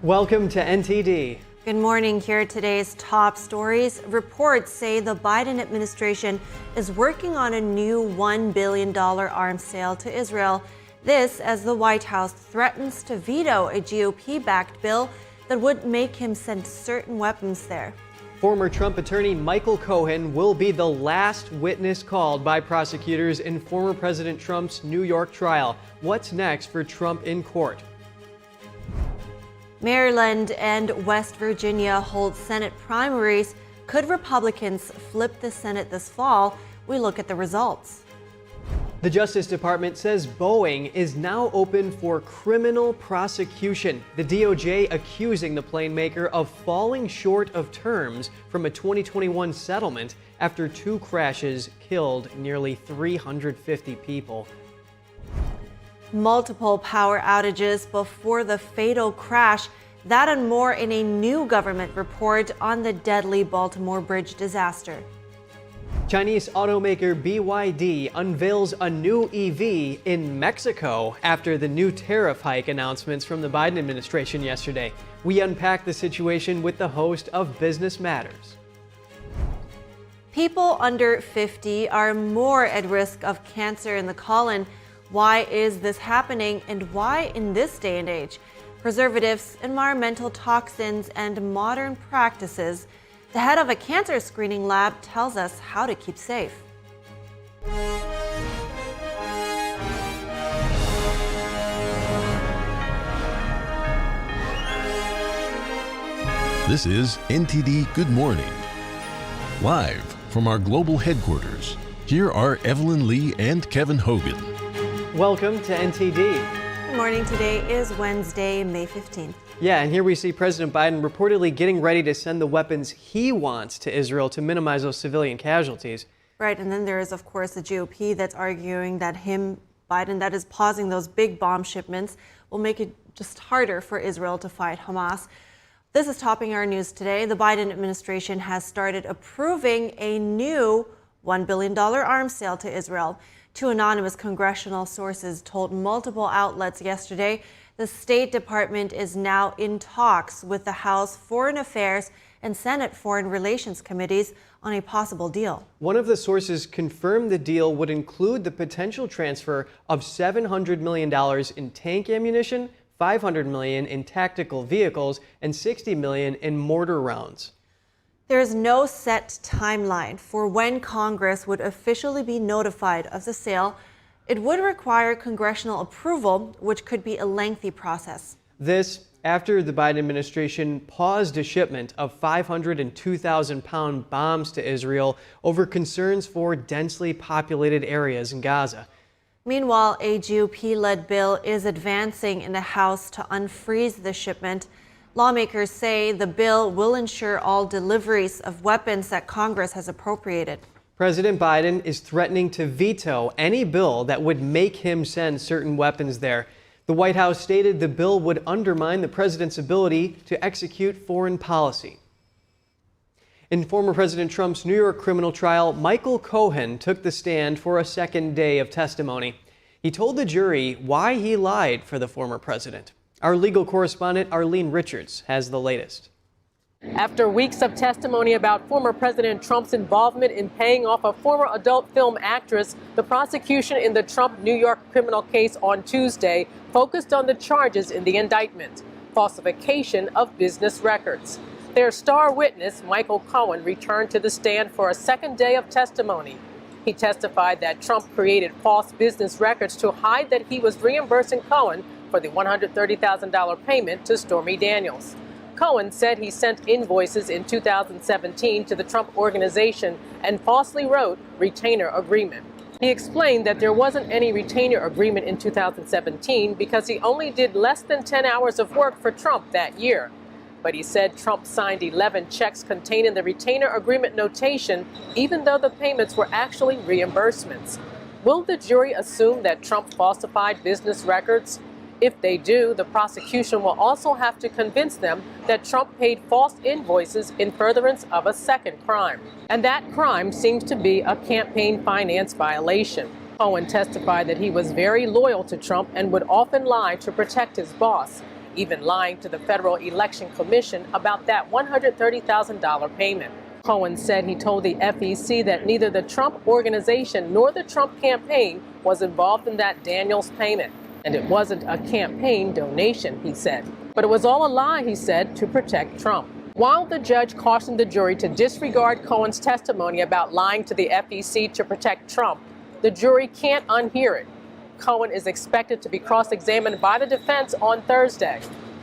Welcome to NTD. Good morning. Here are today's top stories. Reports say the Biden administration is working on a new $1 billion arms sale to Israel. This as the White House threatens to veto a GOP-backed bill that would make him send certain weapons there. Former Trump attorney Michael Cohen will be the last witness called by prosecutors in former President Trump's New York trial. What's next for Trump in court? Maryland and West Virginia hold Senate primaries. Could Republicans flip the Senate this fall? We look at the results. The Justice Department says Boeing is now open for criminal prosecution. The DOJ accusing the plane maker of falling short of terms from a 2021 settlement after two crashes killed nearly 350 people. Multiple power outages before the fatal crash. That and more in a new government report on the deadly Baltimore bridge disaster. Chinese automaker BYD unveils a new EV in Mexico after the new tariff hike announcements from the Biden administration yesterday. We unpack the situation with the host of Business Matters. People under 50 are more at risk of cancer in the colon. Why is this happening, and why in this day and age? Preservatives, environmental toxins, and modern practices. The head of a cancer screening lab tells us how to keep safe. This is NTD Good Morning. Live from our global headquarters, here are Evelyn Lee and Kevin Hogan. Welcome to NTD. Good morning. Today is Wednesday, May 15th. Yeah, and here we see President Biden reportedly getting ready to send the weapons he wants to Israel to minimize those civilian casualties. Right, and then there is, of course, the GOP that's arguing that Biden, that is pausing those big bomb shipments, will make it just harder for Israel to fight Hamas. This is topping our news today. The Biden administration has started approving a new $1 billion arms sale to Israel. Two anonymous congressional sources told multiple outlets yesterday the State Department is now in talks with the House Foreign Affairs and Senate Foreign Relations Committees on a possible deal. One of the sources confirmed the deal would include the potential transfer of $700 million in tank ammunition, $500 million in tactical vehicles, and $60 million in mortar rounds. There is no set timeline for when Congress would officially be notified of the sale. It would require congressional approval, which could be a lengthy process. This after the Biden administration paused a shipment of 502,000-pound bombs to Israel over concerns for densely populated areas in Gaza. Meanwhile, a GOP-led bill is advancing in the House to unfreeze the shipment. Lawmakers say the bill will ensure all deliveries of weapons that Congress has appropriated. President Biden is threatening to veto any bill that would make him send certain weapons there. The White House stated the bill would undermine the president's ability to execute foreign policy. In former President Trump's New York criminal trial, Michael Cohen took the stand for a second day of testimony. He told the jury why he lied for the former president. Our legal correspondent, Arlene Richards, has the latest. After weeks of testimony about former President Trump's involvement in paying off a former adult film actress, the prosecution in the Trump New York criminal case on Tuesday focused on the charges in the indictment: falsification of business records. Their star witness, Michael Cohen, returned to the stand for a second day of testimony. He testified that Trump created false business records to hide that he was reimbursing Cohen for the $130,000 payment to Stormy Daniels. Cohen said he sent invoices in 2017 to the Trump organization and falsely wrote retainer agreement. He explained that there wasn't any retainer agreement in 2017 because he only did less than 10 hours of work for Trump that year. But he said Trump signed 11 checks containing the retainer agreement notation, even though the payments were actually reimbursements. Will the jury assume that Trump falsified business records? If they do, the prosecution will also have to convince them that Trump paid false invoices in furtherance of a second crime. And that crime seems to be a campaign finance violation. Cohen testified that he was very loyal to Trump and would often lie to protect his boss. even lying to the Federal Election Commission about that $130,000 payment. Cohen said he told the FEC that neither the Trump organization nor the Trump campaign was involved in that Daniels payment. And it wasn't a campaign donation, he said. But it was all a lie, he said, to protect Trump. While the judge cautioned the jury to disregard Cohen's testimony about lying to the FEC to protect Trump, the jury can't unhear it. Cohen is expected to be cross-examined by the defense on Thursday.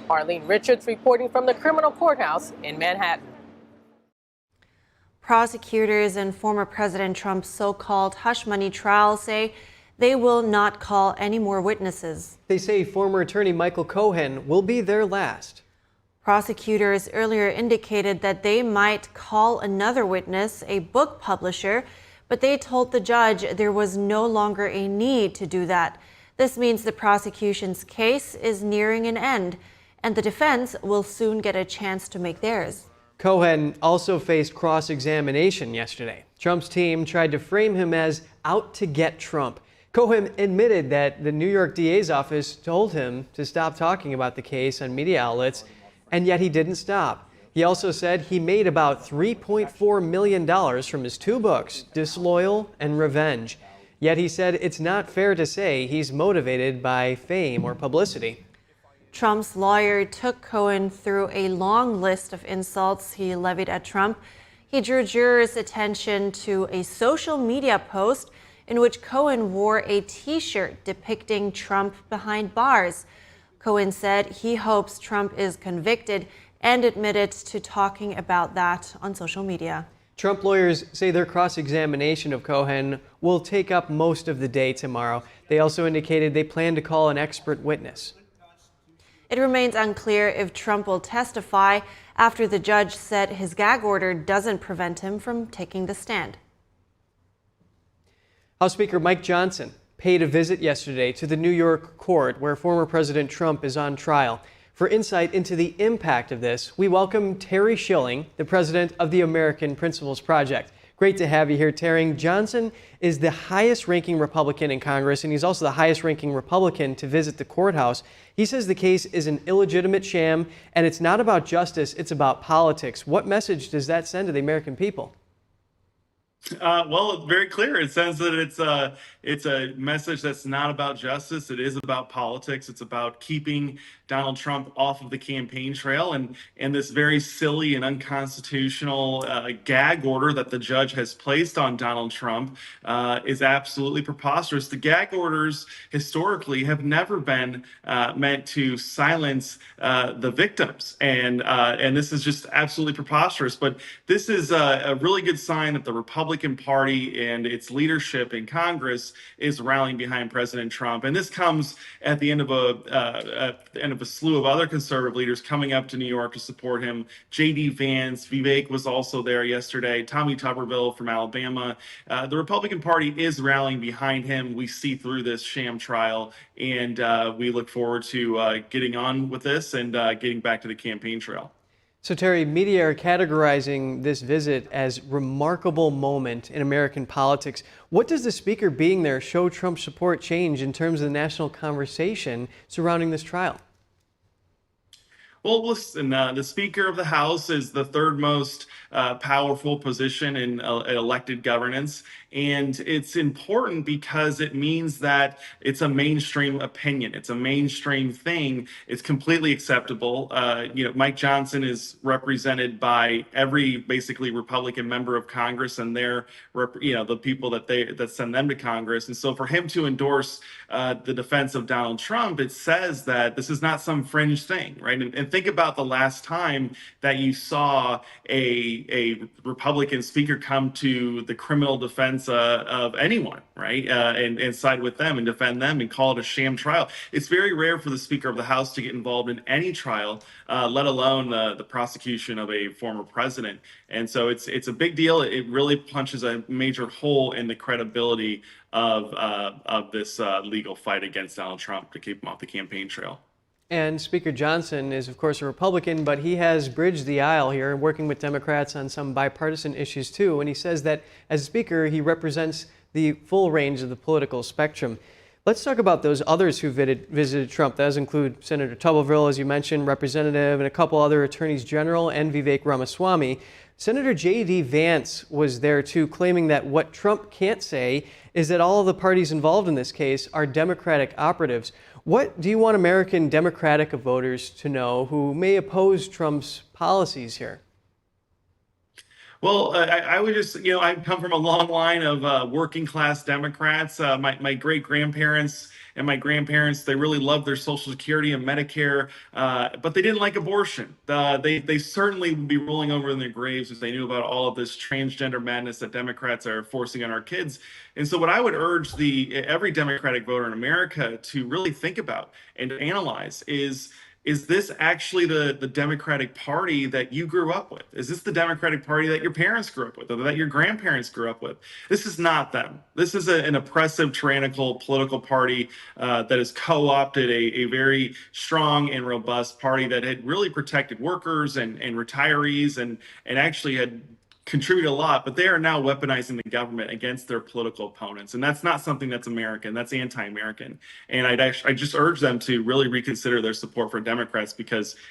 Arlene Richards reporting from the criminal courthouse in Manhattan. Prosecutors in former President Trump's so-called hush money trial say they will not call any more witnesses. They say former attorney Michael Cohen will be their last. Prosecutors earlier indicated that they might call another witness, a book publisher, but they told the judge there was no longer a need to do that. This means the prosecution's case is nearing an end, and the defense will soon get a chance to make theirs. Cohen also faced cross-examination yesterday. Trump's team tried to frame him as out to get Trump. Cohen admitted that the New York DA's office told him to stop talking about the case on media outlets, and yet he didn't stop. He also said he made about $3.4 million from his two books, Disloyal and Revenge. Yet he said it's not fair to say he's motivated by fame or publicity. Trump's lawyer took Cohen through a long list of insults he levied at Trump. He drew jurors' attention to a social media post in which Cohen wore a T-shirt depicting Trump behind bars. Cohen said he hopes Trump is convicted and admitted to talking about that on social media. Trump lawyers say their cross-examination of Cohen will take up most of the day tomorrow. They also indicated they plan to call an expert witness. It remains unclear if Trump will testify after the judge said his gag order doesn't prevent him from taking the stand. House Speaker Mike Johnson paid a visit yesterday to the New York court where former President Trump is on trial. For insight into the impact of this, we welcome Terry Schilling, the president of the American Principles Project. Great to have you here, Terry. Johnson is the highest-ranking Republican in Congress, and he's also the highest-ranking Republican to visit the courthouse. He says the case is an illegitimate sham, and it's not about justice, it's about politics. What message does that send to the American people? Well, it's very clear. It says that it's a message that's not about justice. It is about politics. It's about keeping Donald Trump off of the campaign trail, and this very silly and unconstitutional gag order that the judge has placed on Donald Trump is absolutely preposterous. The gag orders historically have never been meant to silence the victims, and this is just absolutely preposterous. But this is a really good sign that the Republican Party and its leadership in Congress is rallying behind President Trump, and this comes at the end of a slew of other conservative leaders coming up to New York to support him. J.D. Vance, Vivek was also there yesterday. Tommy Tuberville from Alabama. The Republican Party is rallying behind him. We see through this sham trial, and we look forward to getting on with this and getting back to the campaign trail. So, Terry, media are categorizing this visit as remarkable moment in American politics. What does the speaker being there show Trump's support change in terms of the national conversation surrounding this trial? Well, listen, the Speaker of the House is the third most powerful position in elected governance. And it's important because it means that it's a mainstream opinion. It's a mainstream thing. It's completely acceptable. Mike Johnson is represented by every basically Republican member of Congress and their, the people that send them to Congress. And so for him to endorse the defense of Donald Trump, it says that this is not some fringe thing, right? And think about the last time that you saw a Republican speaker come to the criminal defense of anyone, right? And side with them and defend them and call it a sham trial. It's very rare for the Speaker of the House to get involved in any trial, let alone the prosecution of a former president. And so it's a big deal. It really punches a major hole in the credibility of this legal fight against Donald Trump to keep him off the campaign trail. And Speaker Johnson is, of course, a Republican, but he has bridged the aisle here, working with Democrats on some bipartisan issues, too. And he says that as Speaker, he represents the full range of the political spectrum. Let's talk about those others who visited Trump. That does include Senator Tuberville, as you mentioned, Representative, and a couple other attorneys general, and Vivek Ramaswamy. Senator J.D. Vance was there too, claiming that what Trump can't say is that all of the parties involved in this case are Democratic operatives. What do you want American Democratic voters to know who may oppose Trump's policies here? Well, I would just, I come from a long line of working class Democrats. My great grandparents and my grandparents, they really loved their Social Security and Medicare, but they didn't like abortion. They certainly would be rolling over in their graves if they knew about all of this transgender madness that Democrats are forcing on our kids. And so what I would urge every Democratic voter in America to really think about and to analyze is this actually the Democratic Party that you grew up with? Is this the Democratic Party that your parents grew up with or that your grandparents grew up with? This is not them. This is an oppressive, tyrannical political party that has co-opted a very strong and robust party that had really protected workers and retirees and actually had contribute a lot, but they are now weaponizing the government against their political opponents. And that's not something that's American, that's anti-American. And I just urge them to really reconsider their support for Democrats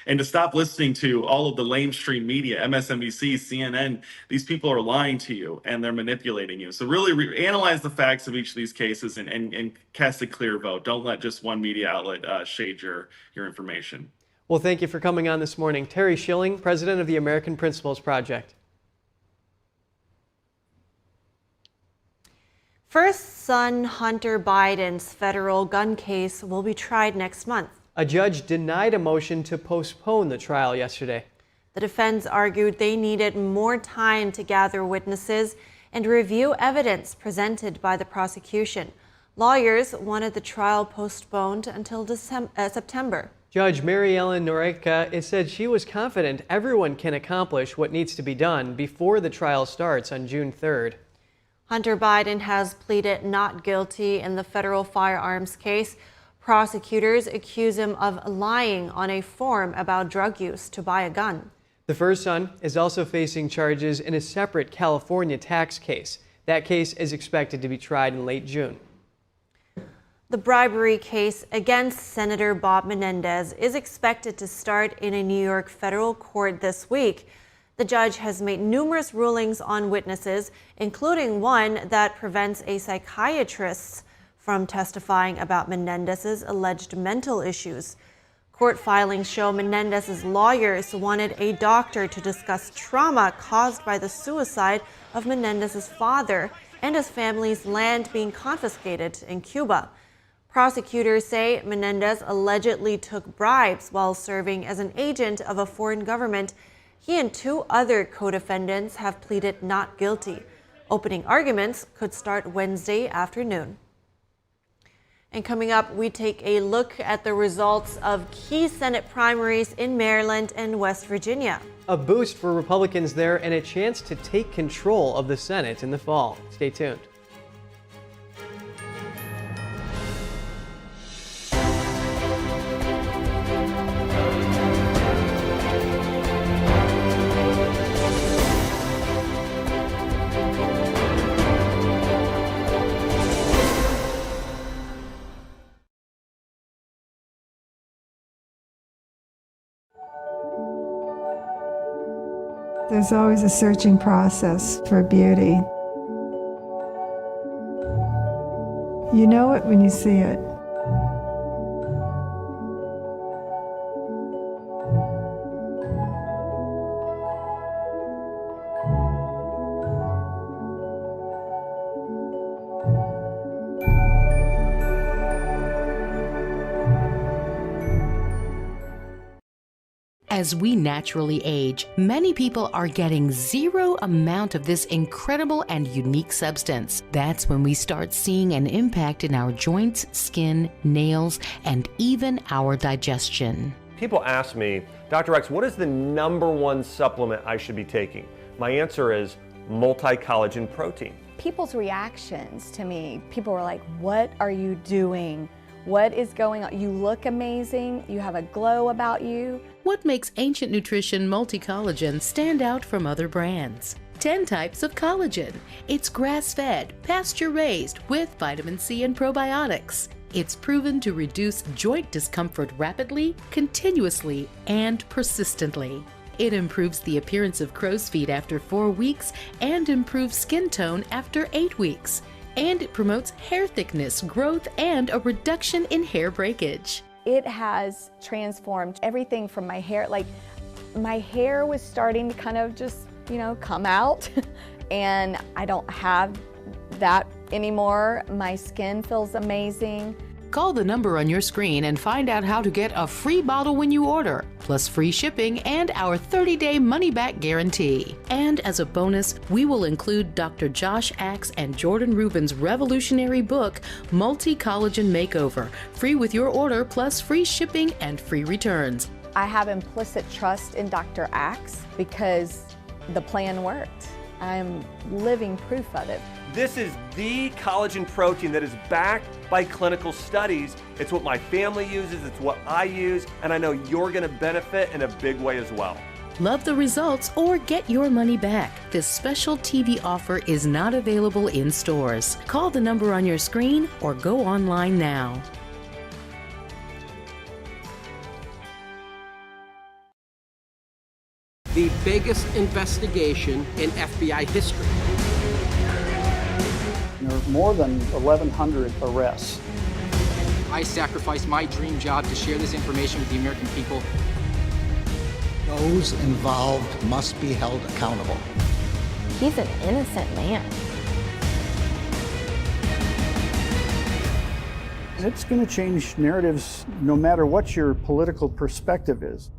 and to stop listening to all of the lamestream media, MSNBC, CNN. These people are lying to you and they're manipulating you. So really analyze the facts of each of these cases and cast a clear vote. Don't let just one media outlet shade your information. Well, thank you for coming on this morning. Terry Schilling, president of the American Principles Project. First son Hunter Biden's federal gun case will be tried next month. A judge denied a motion to postpone the trial yesterday. The defense argued they needed more time to gather witnesses and review evidence presented by the prosecution. Lawyers wanted the trial postponed until September. Judge Mary Ellen Noreika said she was confident everyone can accomplish what needs to be done before the trial starts on June 3rd. Hunter Biden has pleaded not guilty in the federal firearms case. Prosecutors accuse him of lying on a form about drug use to buy a gun. The first son is also facing charges in a separate California tax case. That case is expected to be tried in late June. The bribery case against Senator Bob Menendez is expected to start in a New York federal court this week. The judge has made numerous rulings on witnesses, including one that prevents a psychiatrist from testifying about Menendez's alleged mental issues. Court filings show Menendez's lawyers wanted a doctor to discuss trauma caused by the suicide of Menendez's father and his family's land being confiscated in Cuba. Prosecutors say Menendez allegedly took bribes while serving as an agent of a foreign government. He and two other co-defendants have pleaded not guilty. Opening arguments could start Wednesday afternoon. And coming up, we take a look at the results of key Senate primaries in Maryland and West Virginia. A boost for Republicans there and a chance to take control of the Senate in the fall. Stay tuned. There's always a searching process for beauty. You know it when you see it. As we naturally age, many people are getting zero amount of this incredible and unique substance. That's when we start seeing an impact in our joints, skin, nails, and even our digestion. People ask me, Dr. X, what is the #1 supplement I should be taking? My answer is multi-collagen protein. People's reactions to me, people were like, what are you doing? What is going on? You look amazing. You have a glow about you. What makes Ancient Nutrition Multi-Collagen stand out from other brands? 10 types of collagen. It's grass-fed, pasture-raised with vitamin C and probiotics. It's proven to reduce joint discomfort rapidly, continuously, and persistently. It improves the appearance of crow's feet after 4 weeks and improves skin tone after 8 weeks. And it promotes hair thickness, growth, and a reduction in hair breakage. It has transformed everything from my hair. Like, my hair was starting to kind of just, come out, and I don't have that anymore. My skin feels amazing. Call the number on your screen and find out how to get a free bottle when you order, plus free shipping and our 30-day money-back guarantee. And as a bonus, we will include Dr. Josh Axe and Jordan Rubin's revolutionary book, Multi-Collagen Makeover, free with your order, plus free shipping and free returns. I have implicit trust in Dr. Axe because the plan worked. I'm living proof of it. This is the collagen protein that is backed by clinical studies. It's what my family uses, it's what I use, and I know you're gonna benefit in a big way as well. Love the results or get your money back. This special TV offer is not available in stores. Call the number on your screen or go online now. The biggest investigation in FBI history. There are more than 1,100 arrests. I sacrificed my dream job to share this information with the American people. Those involved must be held accountable. He's an innocent man. It's going to change narratives no matter what your political perspective is.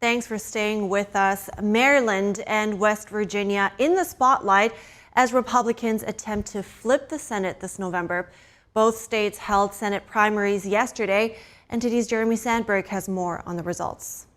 Thanks for staying with us. Maryland and West Virginia in the spotlight as Republicans attempt to flip the Senate this November. Both states held Senate primaries yesterday. NTD's Jeremy Sandberg has more on the results.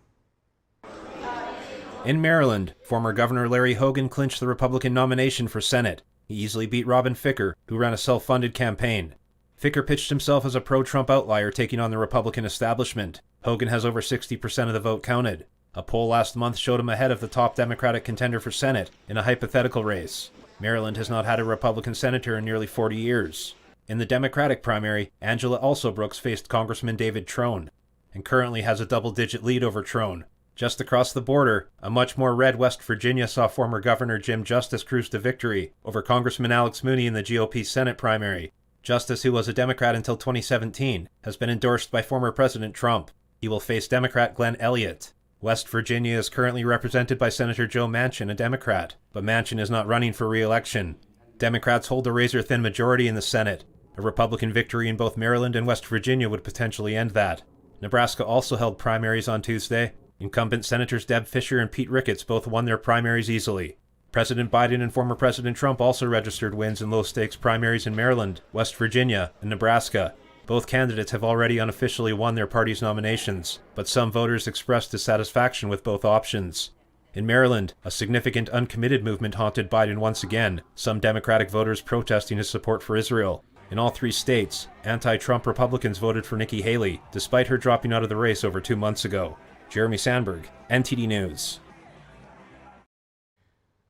In Maryland, former Governor Larry Hogan clinched the Republican nomination for Senate. He easily beat Robin Ficker, who ran a self-funded campaign. Ficker pitched himself as a pro-Trump outlier taking on the Republican establishment. Hogan has over 60% of the vote counted. A poll last month showed him ahead of the top Democratic contender for Senate in a hypothetical race. Maryland has not had a Republican senator in nearly 40 years. In the Democratic primary, Angela Alsobrooks faced Congressman David Trone, and currently has a double-digit lead over Trone. Just across the border, a much more red West Virginia saw former Governor Jim Justice cruise to victory over Congressman Alex Mooney in the GOP Senate primary. Justice, who was a Democrat until 2017, has been endorsed by former President Trump. He will face Democrat Glenn Elliott. West Virginia is currently represented by Senator Joe Manchin, a Democrat, but Manchin is not running for re-election. Democrats hold a razor-thin majority in the Senate. A Republican victory in both Maryland and West Virginia would potentially end that. Nebraska also held primaries on Tuesday. Incumbent Senators Deb Fischer and Pete Ricketts both won their primaries easily. President Biden and former President Trump also registered wins in low-stakes primaries in Maryland, West Virginia, and Nebraska. Both candidates have already unofficially won their party's nominations, but some voters expressed dissatisfaction with both options. In Maryland, a significant uncommitted movement haunted Biden once again, some Democratic voters protesting his support for Israel. In all 3 states, anti-Trump Republicans voted for Nikki Haley, despite her dropping out of the race over 2 months ago. Jeremy Sandberg, NTD News.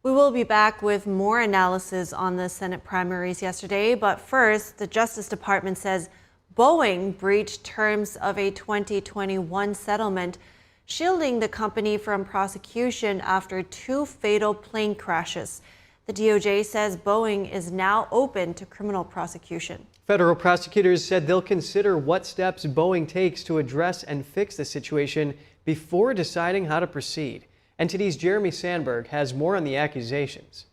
We will be back with more analysis on the Senate primaries yesterday, but first, the Justice Department says Boeing breached terms of a 2021 settlement, shielding the company from prosecution after 2 fatal plane crashes. The DOJ says Boeing is now open to criminal prosecution. Federal prosecutors said they'll consider what steps Boeing takes to address and fix the situation before deciding how to proceed. NTD's Jeremy Sandberg has more on the accusations.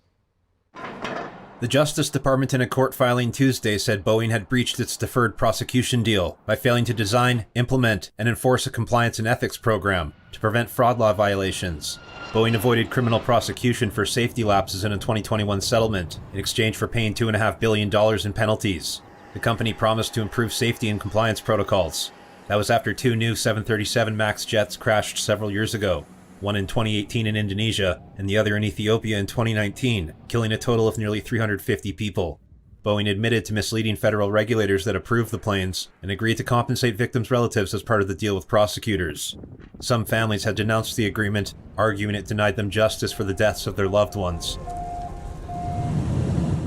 The Justice Department in a court filing Tuesday said Boeing had breached its deferred prosecution deal by failing to design, implement, and enforce a compliance and ethics program to prevent fraud law violations. Boeing avoided criminal prosecution for safety lapses in a 2021 settlement in exchange for paying $2.5 billion in penalties. The company promised to improve safety and compliance protocols. That was after 2 new 737 MAX jets crashed several years ago. One in 2018 in Indonesia, and the other in Ethiopia in 2019, killing a total of nearly 350 people. Boeing admitted to misleading federal regulators that approved the planes, and agreed to compensate victims' relatives as part of the deal with prosecutors. Some families had denounced the agreement, arguing it denied them justice for the deaths of their loved ones.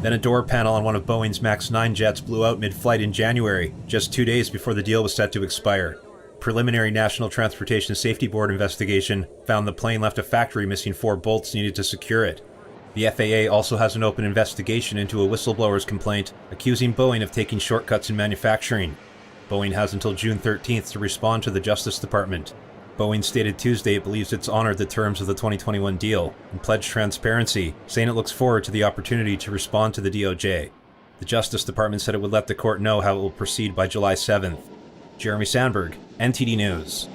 Then a door panel on one of Boeing's MAX 9 jets blew out mid-flight in January, just 2 days before the deal was set to expire. Preliminary National Transportation Safety Board investigation found the plane left a factory missing 4 bolts needed to secure it. The FAA also has an open investigation into a whistleblower's complaint accusing Boeing of taking shortcuts in manufacturing. Boeing has until June 13th to respond to the Justice Department. Boeing stated Tuesday it believes it's honored the terms of the 2021 deal and pledged transparency, saying it looks forward to the opportunity to respond to the DOJ. The Justice Department said it would let the court know how it will proceed by July 7th. Jeremy Sandberg, NTD News.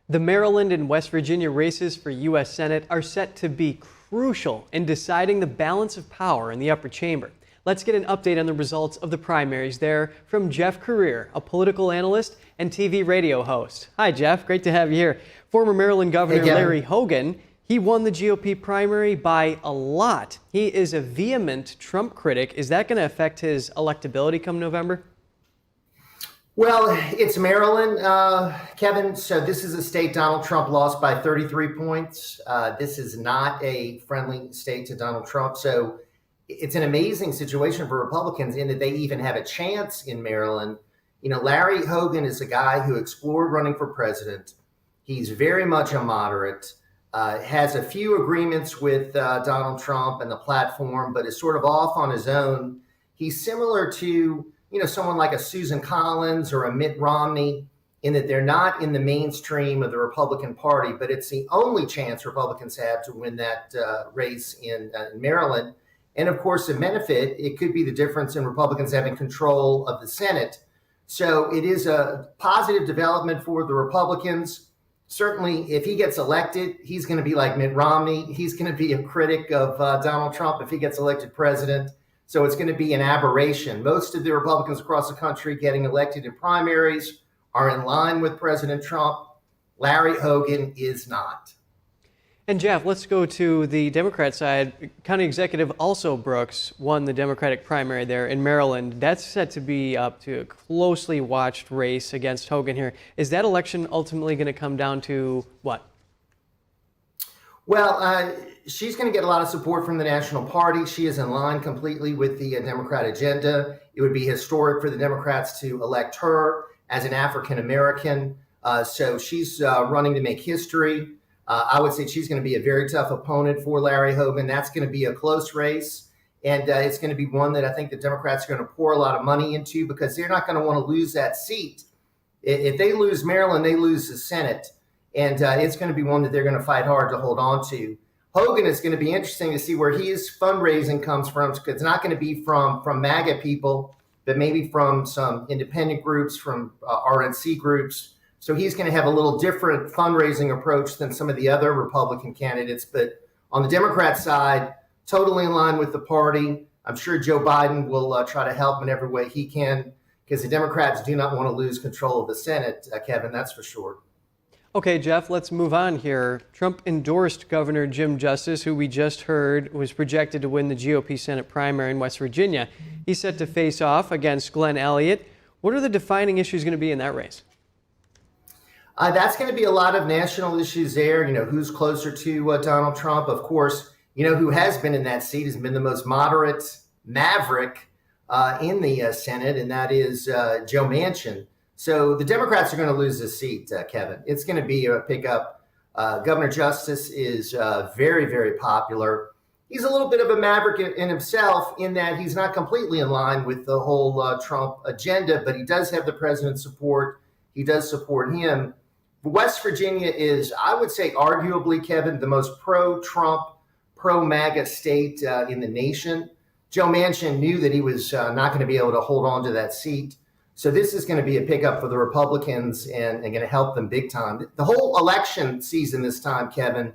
The Maryland and West Virginia races for U.S. Senate are set to be crucial in deciding the balance of power in the upper chamber. Let's get an update on the results of the primaries there from Jeff Career, a political analyst and TV radio host. Hi, Jeff. Great to have you here. Former Maryland Governor Larry Hogan, he won the GOP primary by a lot. He is a vehement Trump critic. Is that going to affect his electability come November? Well, it's Maryland, Kevin. So this is a state Donald Trump lost by 33 points. This is not a friendly state to Donald Trump. So it's an amazing situation for Republicans in that they even have a chance in Maryland. You know, Larry Hogan is a guy who explored running for president. He's very much a moderate, has a few agreements with Donald Trump and the platform, but is sort of off on his own. He's similar to, someone like a Susan Collins or a Mitt Romney in that they're not in the mainstream of the Republican Party, but it's the only chance Republicans have to win that race in Maryland. And of course, the benefit, it could be the difference in Republicans having control of the Senate. So it is a positive development for the Republicans. Certainly, if he gets elected, he's going to be like Mitt Romney. He's going to be a critic of Donald Trump if he gets elected president. So it's going to be an aberration. Most of the Republicans across the country getting elected in primaries are in line with President Trump. Larry Hogan is not. And Jeff, let's go to the Democrat side. County Executive Alsobrooks won the Democratic primary there in Maryland. That's set to be up to a closely watched race against Hogan here. Is that election ultimately going to come down to what? Well, she's going to get a lot of support from the National Party. She is in line completely with the Democrat agenda. It would be historic for the Democrats to elect her as an African American. So she's running to make history. I would say she's going to be a very tough opponent for Larry Hogan. That's going to be a close race. And it's going to be one that I think the Democrats are going to pour a lot of money into because they're not going to want to lose that seat. If they lose Maryland, they lose the Senate. And it's going to be one that they're going to fight hard to hold on to. Hogan is going to be interesting to see where his fundraising comes from. It's not going to be from MAGA people, but maybe from some independent groups, from RNC groups. So he's going to have a little different fundraising approach than some of the other Republican candidates. But on the Democrat side, totally in line with the party. I'm sure Joe Biden will try to help in every way he can because the Democrats do not want to lose control of the Senate, Kevin, that's for sure. Okay, Jeff, let's move on here. Trump endorsed Governor Jim Justice, who we just heard was projected to win the GOP Senate primary in West Virginia. He's set to face off against Glenn Elliott. What are the defining issues going to be in that race? That's going to be a lot of national issues there. Who's closer to Donald Trump? Of course, who has been in that seat has been the most moderate maverick in the Senate, and that is Joe Manchin. So the Democrats are going to lose this seat, Kevin. It's going to be a pickup. Governor Justice is very, very popular. He's a little bit of a maverick in himself in that he's not completely in line with the whole Trump agenda, but he does have the president's support. He does support him. West Virginia is, I would say, arguably, Kevin, the most pro-Trump, pro-MAGA state in the nation. Joe Manchin knew that he was not going to be able to hold on to that seat. So this is going to be a pickup for the Republicans and going to help them big time. The whole election season this time, Kevin,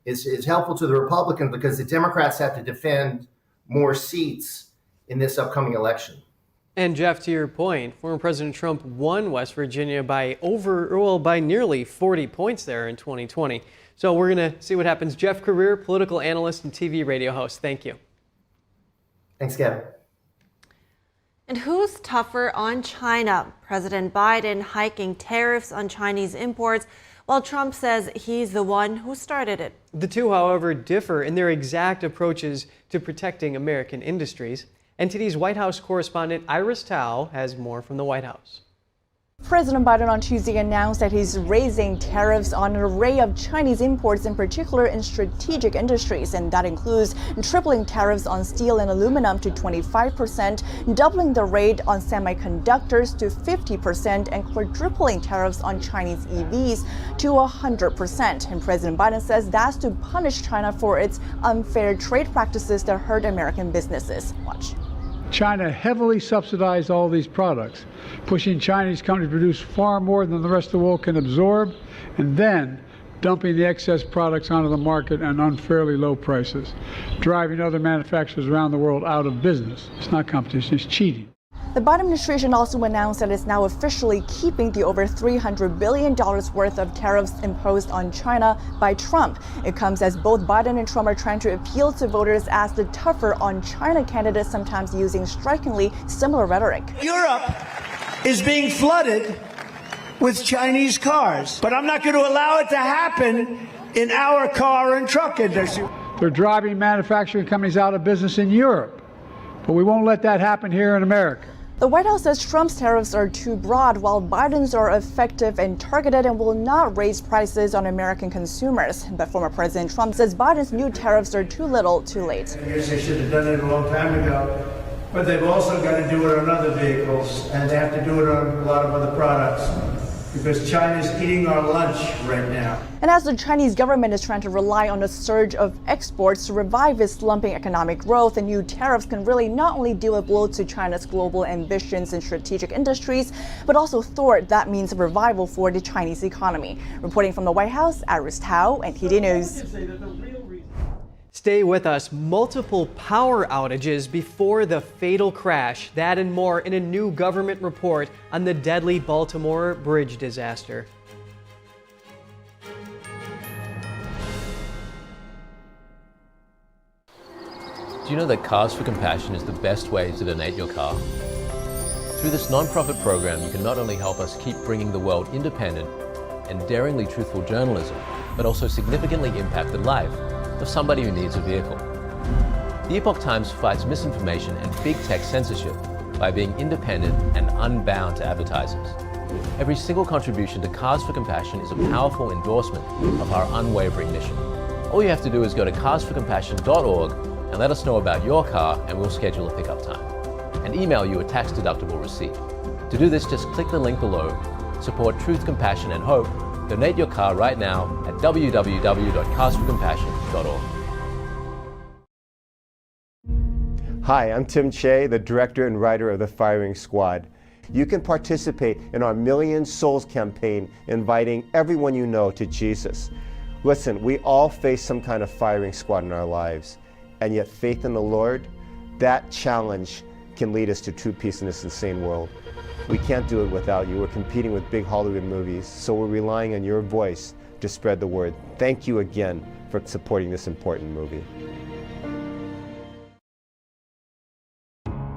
is helpful to the Republicans because the Democrats have to defend more seats in this upcoming election. And Jeff, to your point, former President Trump won West Virginia by nearly 40 points there in 2020. So we're going to see what happens. Jeff Career, political analyst and TV radio host. Thank you. Thanks, Kevin. And who's tougher on China? President Biden hiking tariffs on Chinese imports, while Trump says he's the one who started it. The two, however, differ in their exact approaches to protecting American industries. NTD's White House correspondent Iris Tao has more from the White House. President Biden on Tuesday announced that he's raising tariffs on an array of Chinese imports, in particular in strategic industries, and that includes tripling tariffs on steel and aluminum to 25%, doubling the rate on semiconductors to 50%, and quadrupling tariffs on Chinese EVs to 100%. And President Biden says that's to punish China for its unfair trade practices that hurt American businesses. Watch. China heavily subsidized all these products, pushing Chinese companies to produce far more than the rest of the world can absorb, and then dumping the excess products onto the market at unfairly low prices, driving other manufacturers around the world out of business. It's not competition, it's cheating. The Biden administration also announced that it's now officially keeping the over $300 billion worth of tariffs imposed on China by Trump. It comes as both Biden and Trump are trying to appeal to voters as the tougher on China candidates, sometimes using strikingly similar rhetoric. Europe is being flooded with Chinese cars, but I'm not going to allow it to happen in our car and truck industry. They're driving manufacturing companies out of business in Europe, but we won't let that happen here in America. The White House says Trump's tariffs are too broad, while Biden's are effective and targeted and will not raise prices on American consumers. But former President Trump says Biden's new tariffs are too little, too late. I guess they should have done it a long time ago, but they've also got to do it on other vehicles, and they have to do it on a lot of other products, because China's eating our lunch right now. And as the Chinese government is trying to rely on a surge of exports to revive its slumping economic growth, the new tariffs can really not only deal a blow to China's global ambitions in strategic industries, but also thwart that means of revival for the Chinese economy. Reporting from the White House, Iris Tao, NTD News. Stay with us. Multiple power outages before the fatal crash. That and more in a new government report on the deadly Baltimore bridge disaster. Do you know that Cars for Compassion is the best way to donate your car? Through this non-profit program, you can not only help us keep bringing the world independent and daringly truthful journalism, but also significantly impact the life of somebody who needs a vehicle. The Epoch Times fights misinformation and big tech censorship by being independent and unbound to advertisers. Every single contribution to Cars for Compassion is a powerful endorsement of our unwavering mission. All you have to do is go to carsforcompassion.org and let us know about your car, and we'll schedule a pickup time and email you a tax-deductible receipt. To do this, just click the link below, support truth, compassion, and hope. Donate your car right now at www.carsforcompassion.org. Hi, I'm Tim Che, the director and writer of The Firing Squad. You can participate in our Million Souls campaign, inviting everyone you know to Jesus. Listen, we all face some kind of firing squad in our lives, and yet faith in the Lord, that challenge can lead us to true peace in this insane world. We can't do it without you. We're competing with big Hollywood movies, so we're relying on your voice to spread the word. Thank you again for supporting this important movie.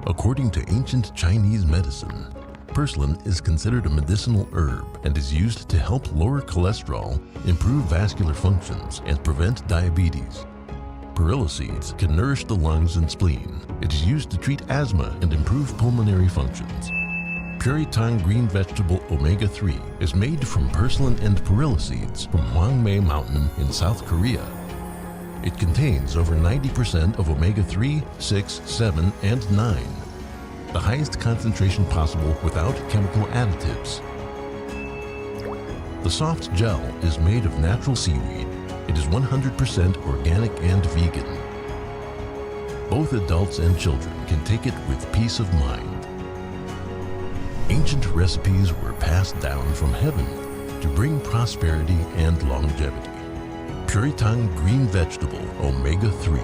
According to ancient Chinese medicine, purslane is considered a medicinal herb and is used to help lower cholesterol, improve vascular functions, and prevent diabetes. Perilla seeds can nourish the lungs and spleen. It is used to treat asthma and improve pulmonary functions. Puritang green vegetable omega-3 is made from purslane and perilla seeds from Hwangmae Mountain in South Korea. It contains over 90% of omega-3, 6, 7, and 9, the highest concentration possible without chemical additives. The soft gel is made of natural seaweed. It is 100% organic and vegan. Both adults and children can take it with peace of mind. Ancient recipes were passed down from heaven to bring prosperity and longevity. Puritang green vegetable omega-3.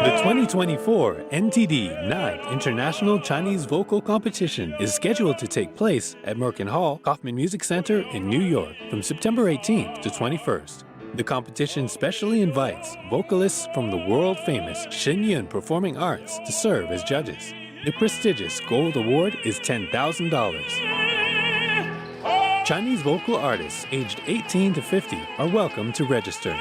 The 2024 NTD Night International Chinese Vocal Competition is scheduled to take place at Merkin Hall, Kaufman Music Center in New York from September 18th to 21st. The competition specially invites vocalists from the world-famous Shenyun Performing Arts to serve as judges. The prestigious Gold Award is $10,000. Chinese vocal artists aged 18 to 50 are welcome to register.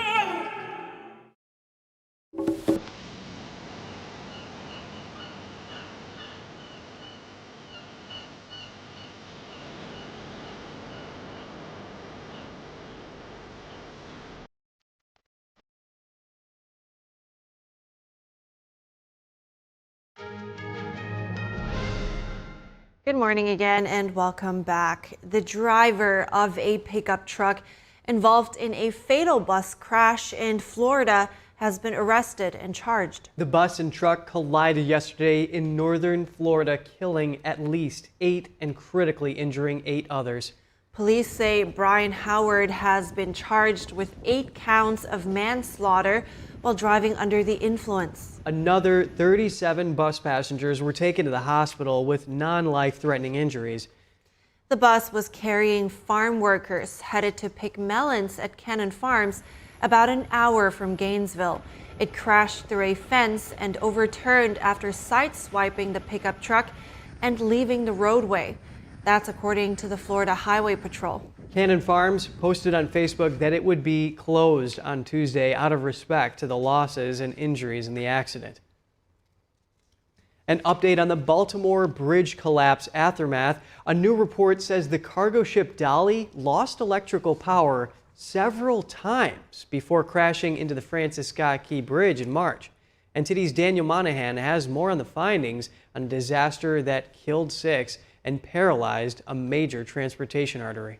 Good morning again and welcome back. The driver of a pickup truck involved in a fatal bus crash in Florida has been arrested and charged. The bus and truck collided yesterday in northern Florida, killing at least 8 and critically injuring 8 others. Police say Brian Howard has been charged with 8 counts of manslaughter while driving under the influence. Another 37 bus passengers were taken to the hospital with non-life-threatening injuries. The bus was carrying farm workers headed to pick melons at Kennel Farms about an hour from Gainesville. It crashed through a fence and overturned after sideswiping the pickup truck and leaving the roadway. That's according to the Florida Highway Patrol. Kennel Farms posted on Facebook that it would be closed on Tuesday out of respect to the losses and injuries in the accident. An update on the Baltimore bridge collapse aftermath. A new report says the cargo ship Dolly lost electrical power several times before crashing into the Francis Scott Key Bridge in March. NTD's Daniel Monahan has more on the findings on a disaster that killed 6 and paralyzed a major transportation artery.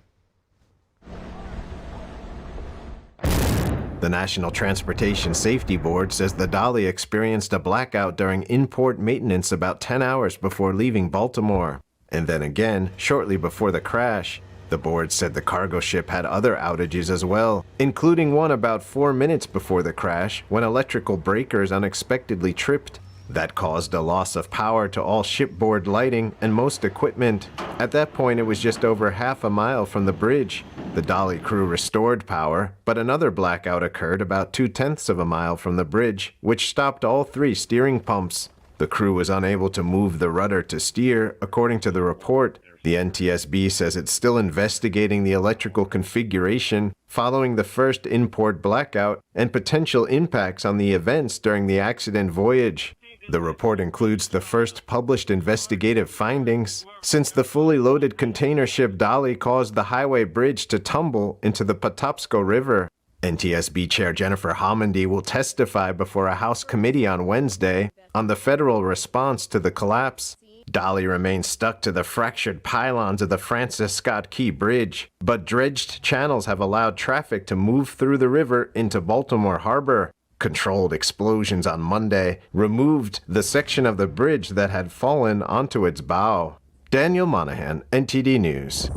The National Transportation Safety Board says the Dolly experienced a blackout during in-port maintenance about 10 hours before leaving Baltimore. And then again, shortly before the crash. The board said the cargo ship had other outages as well, including one about 4 minutes before the crash when electrical breakers unexpectedly tripped. That caused a loss of power to all shipboard lighting and most equipment. At that point, it was just over half a mile from the bridge. The Dolly crew restored power, but another blackout occurred about 2/10 of a mile from the bridge, which stopped all 3 steering pumps. The crew was unable to move the rudder to steer, according to the report. The NTSB says it's still investigating the electrical configuration following the first in-port blackout and potential impacts on the events during the accident voyage. The report includes the first published investigative findings since the fully loaded container ship Dolly caused the highway bridge to tumble into the Patapsco River. NTSB Chair Jennifer Homendy will testify before a House committee on Wednesday on the federal response to the collapse. Dolly remains stuck to the fractured pylons of the Francis Scott Key Bridge, but dredged channels have allowed traffic to move through the river into Baltimore Harbor. Controlled explosions on Monday removed the section of the bridge that had fallen onto its bow. Daniel Monahan, NTD News.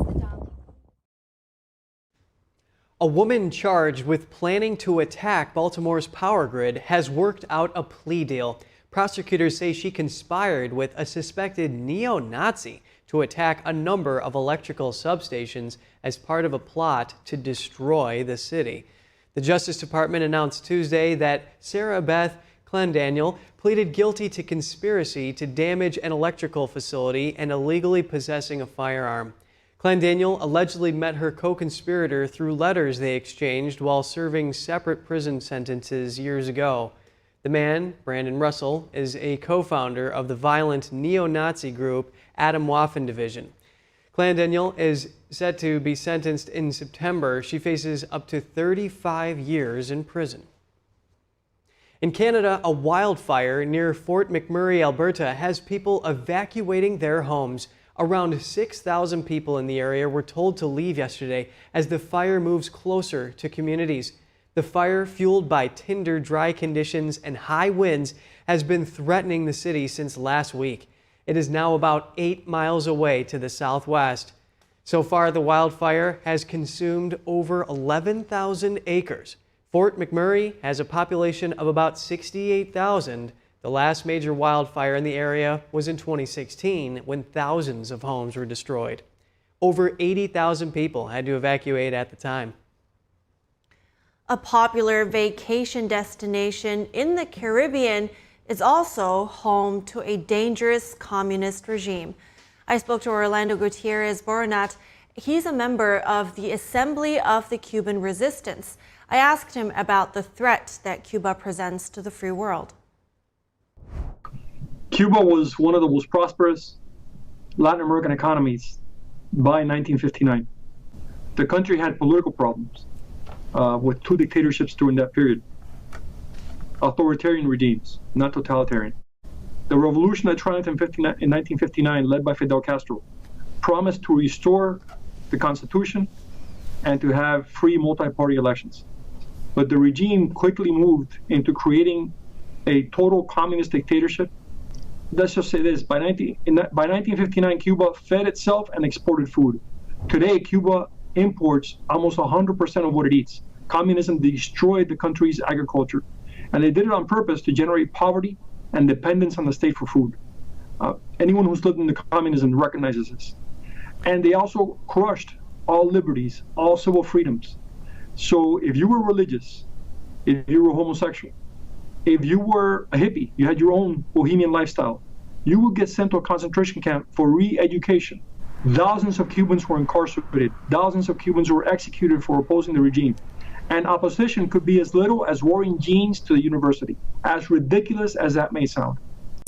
A woman charged with planning to attack Baltimore's power grid has worked out a plea deal. Prosecutors say she conspired with a suspected neo-Nazi to attack a number of electrical substations as part of a plot to destroy the city. The Justice Department announced Tuesday that Sarah Beth Clendaniel pleaded guilty to conspiracy to damage an electrical facility and illegally possessing a firearm. Clendaniel allegedly met her co-conspirator through letters they exchanged while serving separate prison sentences years ago. The man, Brandon Russell, is a co-founder of the violent neo-Nazi group Adam Waffen Division. Clendaniel is set to be sentenced in September. She faces up to 35 years in prison. In Canada, a wildfire near Fort McMurray, Alberta, has people evacuating their homes. Around 6,000 people in the area were told to leave yesterday as the fire moves closer to communities. The fire, fueled by tinder dry conditions and high winds, has been threatening the city since last week. It is now about 8 miles away to the southwest. So far, the wildfire has consumed over 11,000 acres. Fort McMurray has a population of about 68,000. The last major wildfire in the area was in 2016, when thousands of homes were destroyed. Over 80,000 people had to evacuate at the time. A popular vacation destination in the Caribbean is also home to a dangerous communist regime. I spoke to Orlando Gutierrez Boronat. He's a member of the Assembly of the Cuban Resistance. I asked him about the threat that Cuba presents to the free world. Cuba was one of the most prosperous Latin American economies by 1959. The country had political problems with two dictatorships during that period. Authoritarian regimes, not totalitarian. The revolution that triumphed in 1959, led by Fidel Castro, promised to restore the constitution and to have free multi-party elections. But the regime quickly moved into creating a total communist dictatorship. Let's just say this, by 1959, Cuba fed itself and exported food. Today, Cuba imports almost 100% of what it eats. Communism destroyed the country's agriculture. And they did it on purpose to generate poverty and dependence on the state for food. Anyone who's lived in the communism recognizes this. And they also crushed all liberties, all civil freedoms. So if you were religious, if you were homosexual, if you were a hippie, you had your own bohemian lifestyle, you would get sent to a concentration camp for re-education. Thousands of Cubans were incarcerated. Thousands of Cubans were executed for opposing the regime. And opposition could be as little as wearing jeans to the university, as ridiculous as that may sound.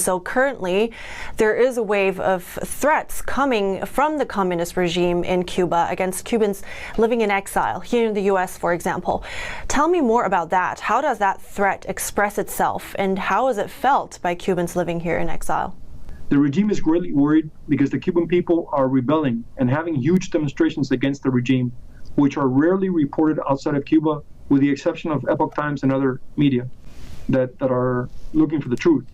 So currently, there is a wave of threats coming from the communist regime in Cuba against Cubans living in exile, here in the U.S., for example. Tell me more about that. How does that threat express itself, and how is it felt by Cubans living here in exile? The regime is greatly worried because the Cuban people are rebelling and having huge demonstrations against the regime, which are rarely reported outside of Cuba, with the exception of Epoch Times and other media that are looking for the truth.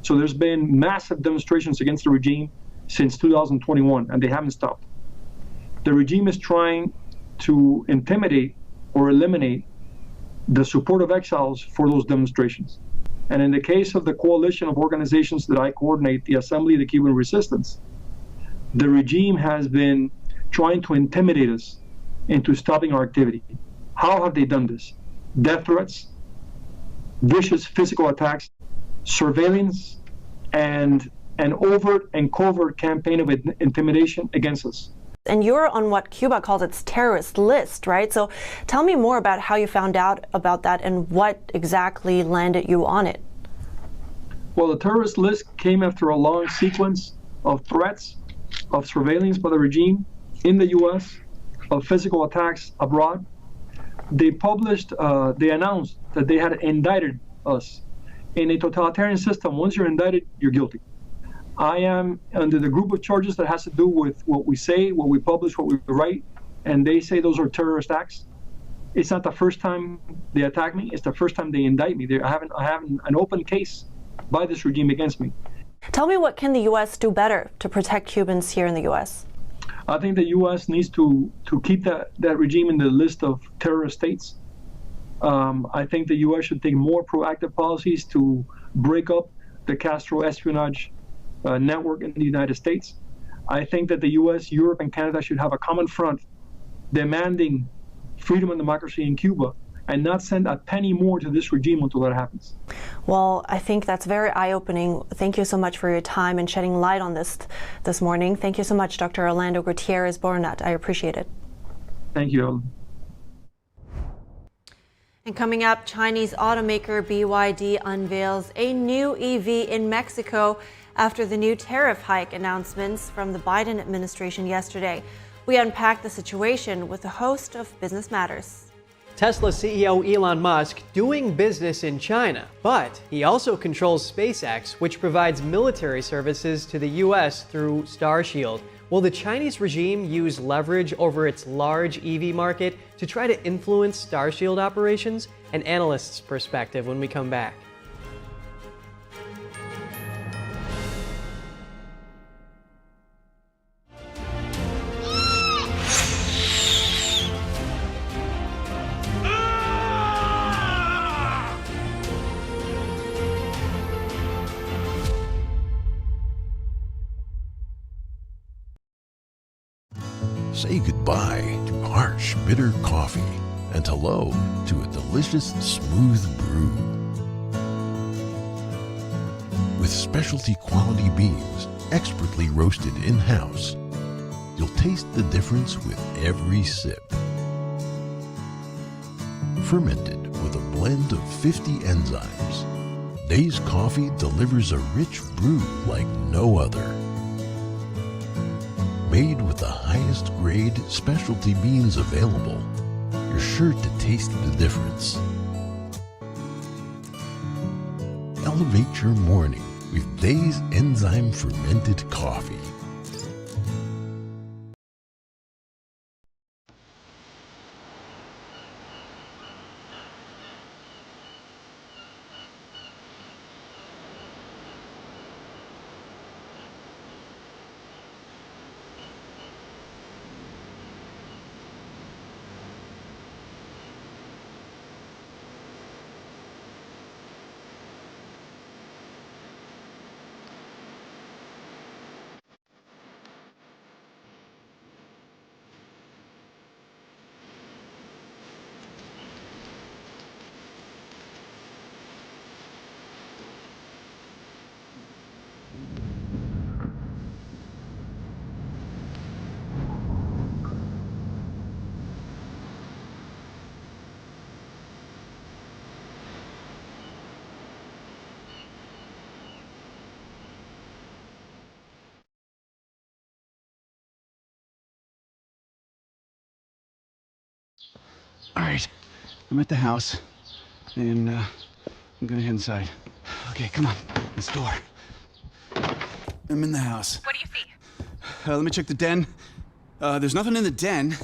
So there's been massive demonstrations against the regime since 2021, and they haven't stopped. The regime is trying to intimidate or eliminate the support of exiles for those demonstrations. And in the case of the coalition of organizations that I coordinate, the Assembly of the Cuban Resistance, the regime has been trying to intimidate us into stopping our activity. How have they done this? Death threats, vicious physical attacks, surveillance, and an overt and covert campaign of intimidation against us. And you're on what Cuba calls its terrorist list, right? So tell me more about how you found out about that and what exactly landed you on it. Well, the terrorist list came after a long sequence of threats, of surveillance by the regime in the U.S., of physical attacks abroad. They announced that they had indicted us. In a totalitarian system, once you're indicted, you're guilty. I am under the group of charges that has to do with what we say, what we publish, what we write, and they say those are terrorist acts. It's not the first time they attack me. It's the first time they indict me. I have an open case by this regime against me. Tell me, what can the U.S. do better to protect Cubans here in the U.S.? I think the U.S. needs to keep that regime in the list of terrorist states. I think the U.S. should take more proactive policies to break up the Castro espionage network in the United States. I think that the U.S., Europe, and Canada should have a common front demanding freedom and democracy in Cuba, and not send a penny more to this regime until that happens. Well, I think that's very eye-opening. Thank you so much for your time and shedding light on this morning. Thank you so much, Dr. Orlando Gutierrez Boronat. I appreciate it. Thank you, Ellen. And coming up, Chinese automaker BYD unveils a new EV in Mexico after the new tariff hike announcements from the Biden administration yesterday. We unpack the situation with the host of Business Matters. Tesla CEO Elon Musk doing business in China, but he also controls SpaceX, which provides military services to the U.S. through Starshield. Will the Chinese regime use leverage over its large EV market to try to influence Starshield operations? An analyst's perspective when we come back. Say goodbye to harsh, bitter coffee And hello to a delicious smooth brew. With specialty quality beans, expertly roasted in-house, you'll taste the difference with every sip. Fermented with a blend of 50 enzymes, Days Coffee delivers a rich brew like no other. Made with the highest grade specialty beans available, you're sure to taste the difference. Elevate your morning with Days Enzyme Fermented Coffee. All right, I'm at the house, and I'm gonna head inside. Okay, come on, this door. I'm in the house. What do you see? Let me check the den. There's nothing in the den.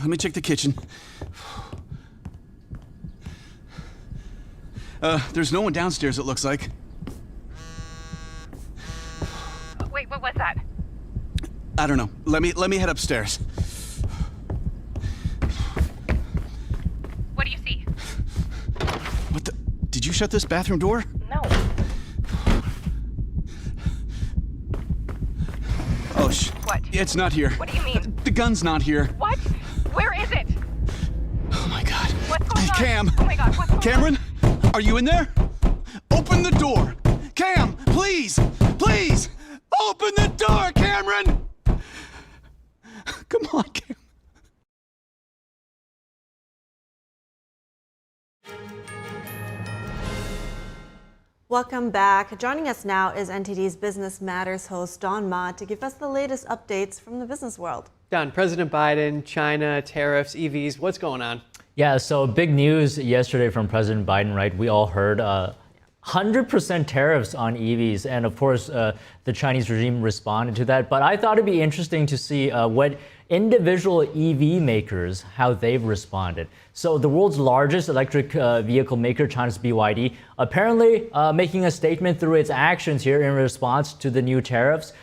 Let me check the kitchen. There's no one downstairs, it looks like. Wait, what was that? I don't know. Let me head upstairs. What do you see? What the? Did you shut this bathroom door? No. Oh, What? It's not here. What do you mean? The gun's not here. What? Where is it? Oh my God. What's going on? Cam. Oh my God, what's going Cameron, are you in there? Open the door. Cam, please, please, open the door, Cameron. Come on, Cam. Welcome back. Joining us now is NTD's Business Matters host, Don Ma, to give us the latest updates from the business world. Don, President Biden, China, tariffs, EVs, what's going on? Yeah, so big news yesterday from President Biden, right? We all heard 100% tariffs on EVs. And of course, the Chinese regime responded to that. But I thought it'd be interesting to see what individual EV makers, how they've responded. So the world's largest electric vehicle maker, China's BYD, apparently making a statement through its actions here in response to the new tariffs.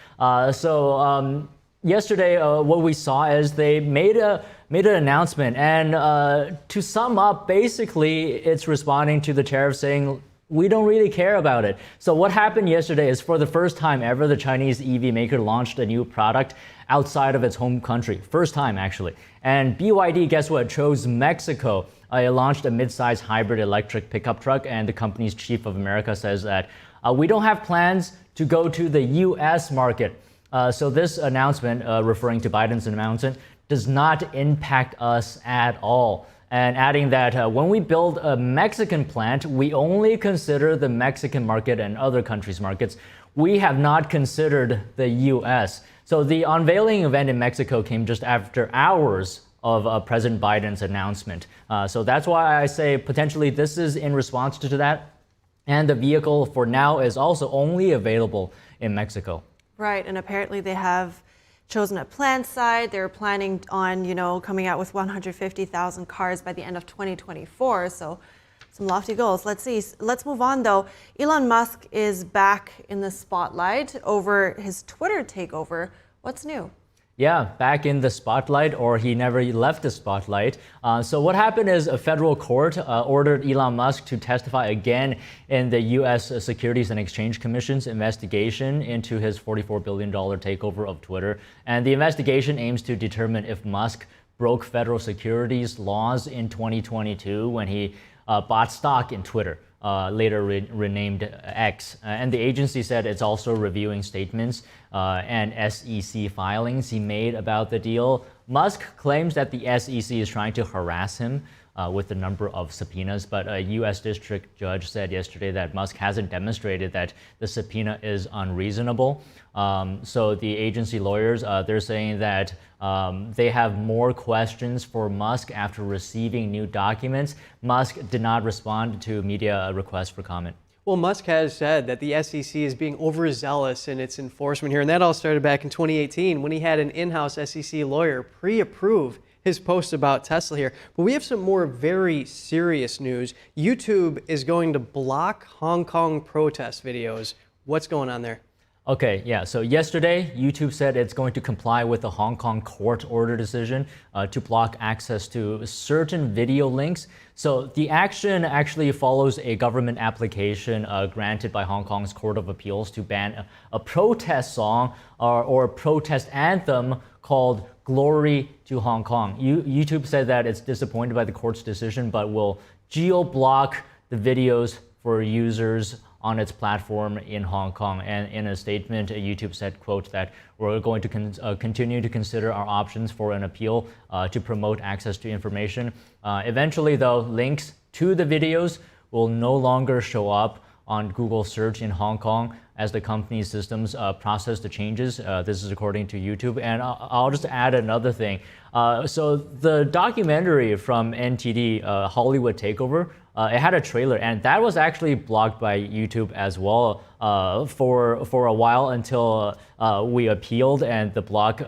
Yesterday, what we saw is they made an announcement, and to sum up, basically, it's responding to the tariff, saying we don't really care about it. So what happened yesterday is, for the first time ever, the Chinese EV maker launched a new product outside of its home country. First time, actually. And BYD, guess what, chose Mexico. It launched a mid-size hybrid electric pickup truck, and the company's chief of America says that we don't have plans to go to the U.S. market. So this announcement, referring to Biden's announcement, does not impact us at all. And adding that when we build a Mexican plant, we only consider the Mexican market and other countries' markets. We have not considered the U.S. So the unveiling event in Mexico came just after hours of President Biden's announcement. So that's why I say potentially this is in response to that. And the vehicle for now is also only available in Mexico. Right, and apparently they have chosen a plant site. They're planning on, coming out with 150,000 cars by the end of 2024. So some lofty goals. Let's see. Let's move on, though. Elon Musk is back in the spotlight over his Twitter takeover. What's new? Yeah, back in the spotlight, or he never left the spotlight. So what happened is a federal court ordered Elon Musk to testify again in the U.S. Securities and Exchange Commission's investigation into his $44 billion takeover of Twitter. And the investigation aims to determine if Musk broke federal securities laws in 2022 when he bought stock in Twitter, later renamed X. And the agency said it's also reviewing statements and SEC filings he made about the deal. Musk claims that the SEC is trying to harass him with the number of subpoenas, but a U.S. district judge said yesterday that Musk hasn't demonstrated that the subpoena is unreasonable. So the agency lawyers, they're saying that they have more questions for Musk after receiving new documents. Musk did not respond to media requests for comment. Well, Musk has said that the SEC is being overzealous in its enforcement here, and that all started back in 2018 when he had an in-house SEC lawyer pre-approve his post about Tesla here. But we have some more very serious news. YouTube is going to block Hong Kong protest videos. What's going on there? Okay, yeah, so yesterday, YouTube said it's going to comply with the Hong Kong court order decision to block access to certain video links. So the action actually follows a government application granted by Hong Kong's Court of Appeals to ban a protest song or a protest anthem called Glory to Hong Kong. YouTube said that it's disappointed by the court's decision, but will geo-block the videos for users on its platform in Hong Kong. And in a statement, YouTube said, quote, that we're going to continue to consider our options for an appeal to promote access to information. Eventually, though, links to the videos will no longer show up on Google search in Hong Kong as the company's systems process the changes. This is according to YouTube. And I'll just add another thing. So the documentary from NTD, Hollywood Takeover, it had a trailer, and that was actually blocked by YouTube as well for a while until we appealed and the block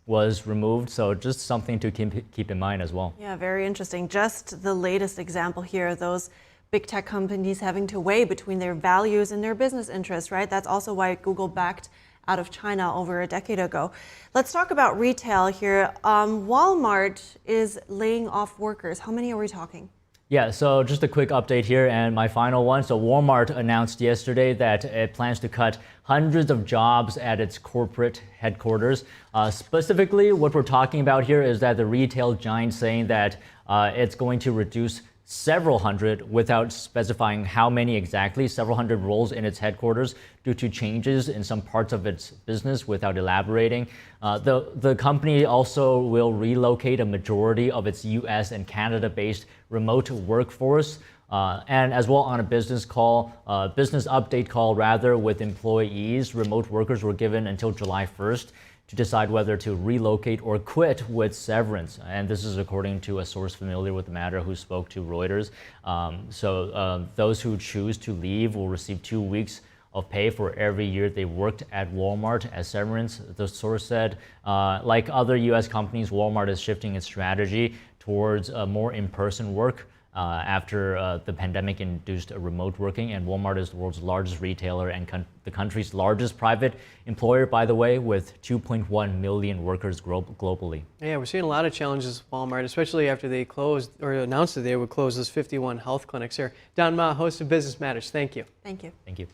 was removed. So just something to keep in mind as well. Yeah, very interesting. Just the latest example here, those big tech companies having to weigh between their values and their business interests, right? That's also why Google backed out of China over a decade ago. Let's talk about retail here. Walmart is laying off workers. How many are we talking? Yeah, so just a quick update here and my final one. So Walmart announced yesterday that it plans to cut hundreds of jobs at its corporate headquarters. Specifically, what we're talking about here is that the retail giant saying that it's going to reduce several hundred, without specifying how many exactly, several hundred roles in its headquarters due to changes in some parts of its business without elaborating. The company also will relocate a majority of its US and Canada-based remote workforce. And as well on a business update call rather with employees, remote workers were given until July 1st to decide whether to relocate or quit with severance. And this is according to a source familiar with the matter who spoke to Reuters. So those who choose to leave will receive 2 weeks of pay for every year they worked at Walmart as severance, the source said. Like other US companies, Walmart is shifting its strategy towards more in-person work after the pandemic induced remote working. And Walmart is the world's largest retailer and the country's largest private employer, by the way, with 2.1 million workers globally. Yeah, we're seeing a lot of challenges with Walmart, especially after they closed or announced that they would close those 51 health clinics here. Don Ma, host of Business Matters, thank you. Thank you. Thank you.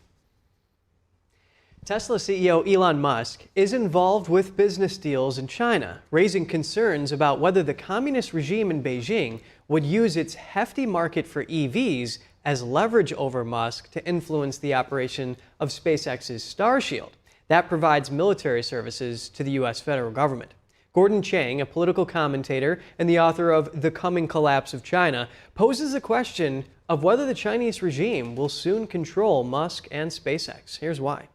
Tesla CEO Elon Musk is involved with business deals in China, raising concerns about whether the communist regime in Beijing would use its hefty market for EVs as leverage over Musk to influence the operation of SpaceX's Starshield. That provides military services to the U.S. federal government. Gordon Chang, a political commentator and the author of The Coming Collapse of China, poses the question of whether the Chinese regime will soon control Musk and SpaceX. Here's why.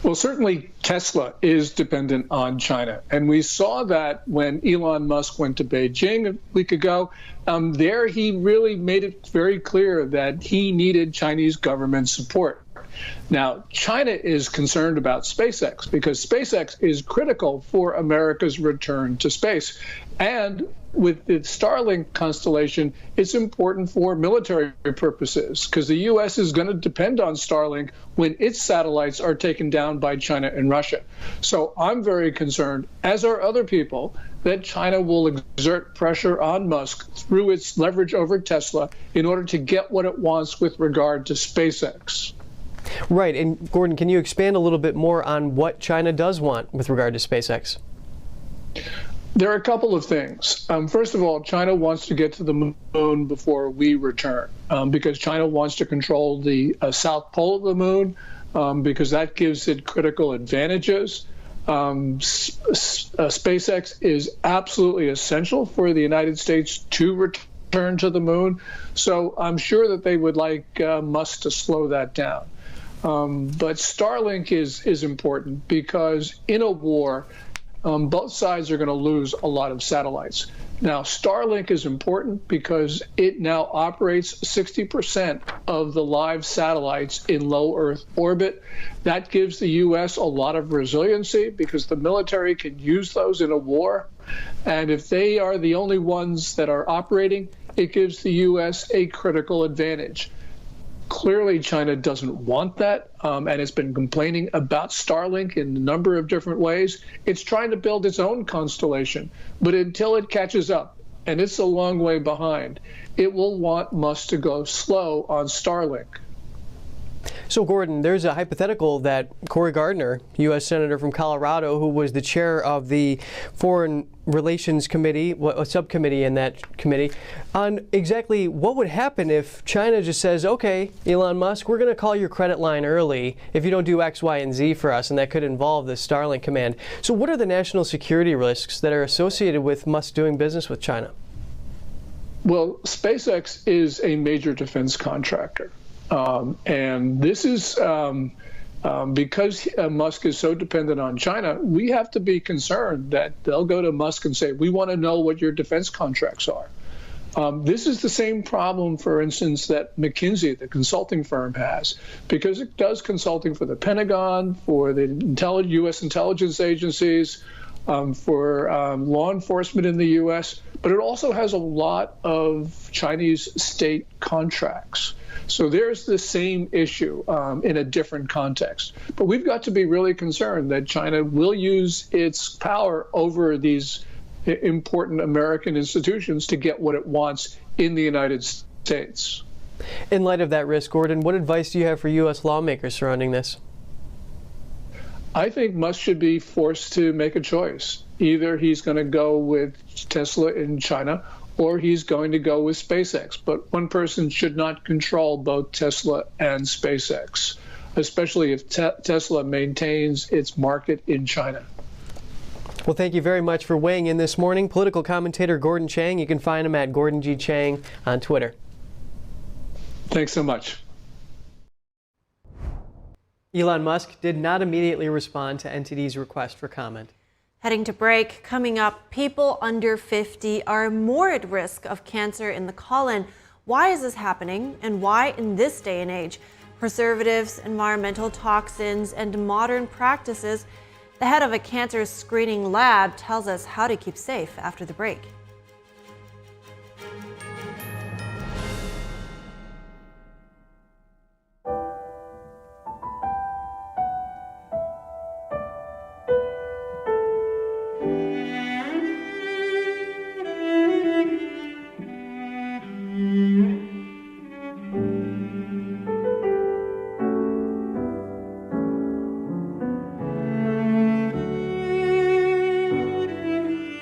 Well, certainly Tesla is dependent on China. And we saw that when Elon Musk went to Beijing a week ago. There he really made it very clear that he needed Chinese government support. Now, China is concerned about SpaceX because SpaceX is critical for America's return to space. And with the Starlink constellation, it's important for military purposes because the U.S. is going to depend on Starlink when its satellites are taken down by China and Russia. So I'm very concerned, as are other people, that China will exert pressure on Musk through its leverage over Tesla in order to get what it wants with regard to SpaceX. Right. And Gordon, can you expand a little bit more on what China does want with regard to SpaceX? There are a couple of things. First of all, China wants to get to the moon before we return, because China wants to control the south pole of the moon, because that gives it critical advantages. SpaceX is absolutely essential for the United States to return to the moon, so I'm sure that they would like Musk to slow that down. But Starlink is important because in a war, both sides are going to lose a lot of satellites. Now, Starlink is important because it now operates 60% of the live satellites in low Earth orbit. That gives the U.S. a lot of resiliency because the military can use those in a war. And if they are the only ones that are operating, it gives the U.S. a critical advantage. Clearly, China doesn't want that, and it's been complaining about Starlink in a number of different ways. It's trying to build its own constellation, but until it catches up, and it's a long way behind, it will want Musk to go slow on Starlink. So, Gordon, there's a hypothetical that Cory Gardner, U.S. Senator from Colorado, who was the chair of the Foreign Relations Committee, a subcommittee in that committee, on exactly what would happen if China just says, okay, Elon Musk, we're going to call your credit line early if you don't do X, Y, and Z for us, and that could involve the Starlink command. So what are the national security risks that are associated with Musk doing business with China? Well, SpaceX is a major defense contractor. And this is because Musk is so dependent on China, we have to be concerned that they'll go to Musk and say, we want to know what your defense contracts are. This is the same problem, for instance, that McKinsey, the consulting firm, has, because it does consulting for the Pentagon, for the U.S. intelligence agencies, for law enforcement in the U.S., but it also has a lot of Chinese state contracts. So there's the same issue in a different context. But we've got to be really concerned that China will use its power over these important American institutions to get what it wants in the United States. In light of that risk, Gordon, what advice do you have for U.S. lawmakers surrounding this? I think Musk should be forced to make a choice. Either he's going to go with Tesla in China or he's going to go with SpaceX. But one person should not control both Tesla and SpaceX, especially if Tesla maintains its market in China. Well, thank you very much for weighing in this morning. Political commentator Gordon Chang. You can find him at Gordon G. Chang on Twitter. Thanks so much. Elon Musk did not immediately respond to NTD's request for comment. Heading to break, coming up, people under 50 are more at risk of cancer in the colon. Why is this happening, and why in this day and age? Preservatives, environmental toxins, and modern practices. The head of a cancer screening lab tells us how to keep safe after the break.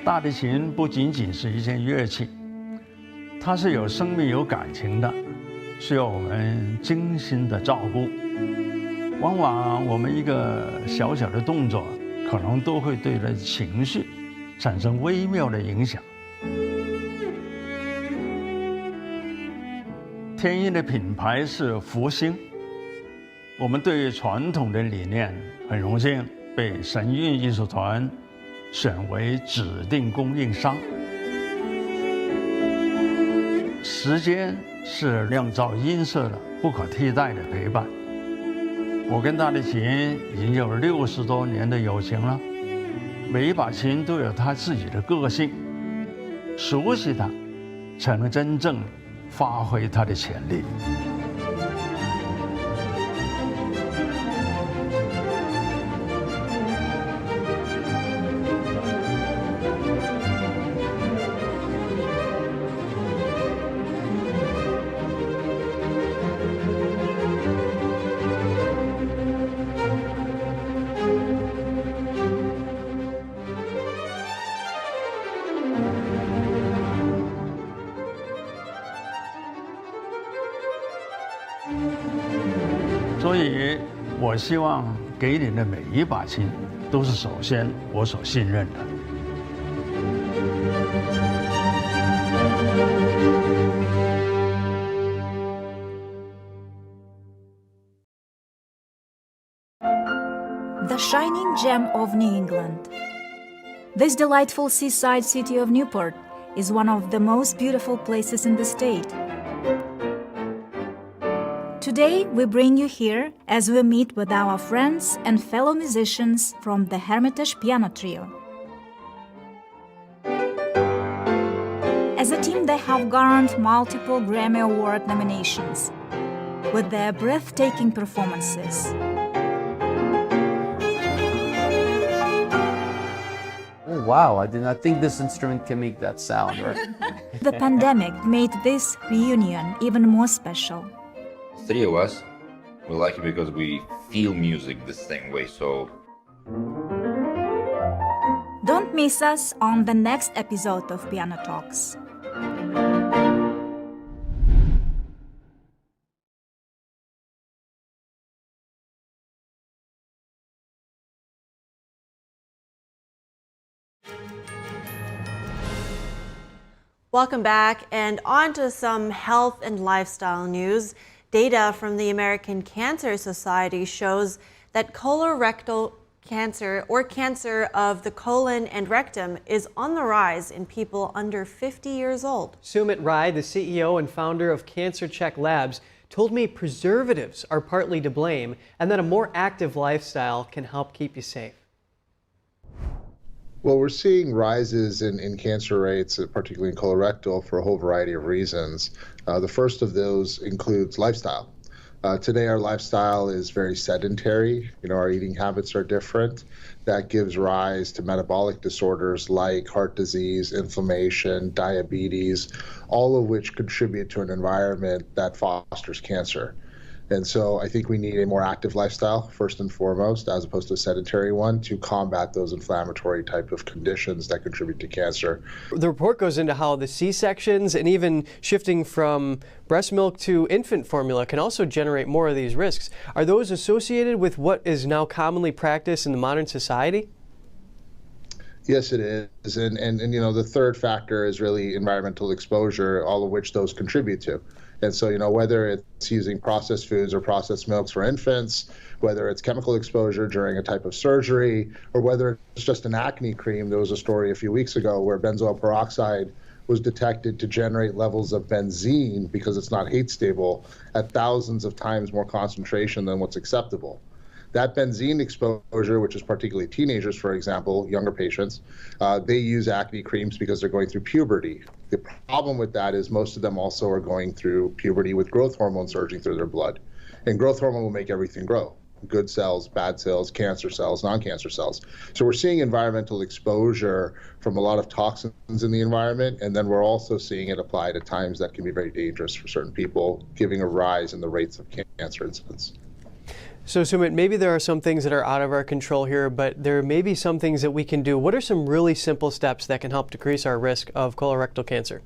大提琴不仅仅是一件乐器，它是有生命、有感情的，需要我们精心的照顾。往往我们一个小小的动作，可能都会对人情绪产生微妙的影响。天音的品牌是福星，我们对于传统的理念很荣幸被神韵艺术团选为指定供应商。时间是酿造音色的不可替代的陪伴。我跟大提琴已经有60多年的友情了，每一把琴都有它自己的个性，熟悉它，才能真正发挥它的潜力。以我希望给你的每一把琴，都是首先我所信任的。The shining gem of New England. This delightful seaside city of Newport is one of the most beautiful places in the state. Today, we bring you here as we meet with our friends and fellow musicians from the Hermitage Piano Trio. As a team, they have garnered multiple Grammy Award nominations with their breathtaking performances. Oh, wow, I did not think this instrument can make that sound, right? The pandemic made this reunion even more special. 3 of us, we like it because we feel music the same way, so... Don't miss us on the next episode of Piano Talks. Welcome back, and on to some health and lifestyle news. Data from the American Cancer Society shows that colorectal cancer, or cancer of the colon and rectum, is on the rise in people under 50 years old. Sumit Rai, the CEO and founder of Cancer Check Labs, told me preservatives are partly to blame and that a more active lifestyle can help keep you safe. Well, we're seeing rises in cancer rates, particularly in colorectal, for a whole variety of reasons. The first of those includes lifestyle. Today, our lifestyle is very sedentary. Our eating habits are different. That gives rise to metabolic disorders like heart disease, inflammation, diabetes, all of which contribute to an environment that fosters cancer. And so I think we need a more active lifestyle, first and foremost, as opposed to a sedentary one, to combat those inflammatory type of conditions that contribute to cancer. The report goes into how the C-sections and even shifting from breast milk to infant formula can also generate more of these risks. Are those associated with what is now commonly practiced in the modern society? Yes, it is. And the third factor is really environmental exposure, all of which those contribute to. And so, whether it's using processed foods or processed milks for infants, whether it's chemical exposure during a type of surgery, or whether it's just an acne cream, there was a story a few weeks ago where benzoyl peroxide was detected to generate levels of benzene, because it's not hate stable, at thousands of times more concentration than what's acceptable. That benzene exposure, which is particularly teenagers, for example, younger patients, they use acne creams because they're going through puberty. The problem with that is most of them also are going through puberty with growth hormone surging through their blood. And growth hormone will make everything grow. Good cells, bad cells, cancer cells, non-cancer cells. So we're seeing environmental exposure from a lot of toxins in the environment, and then we're also seeing it applied at times that can be very dangerous for certain people, giving a rise in the rates of cancer incidence. So Sumit, maybe there are some things that are out of our control here, but there may be some things that we can do. What are some really simple steps that can help decrease our risk of colorectal cancer?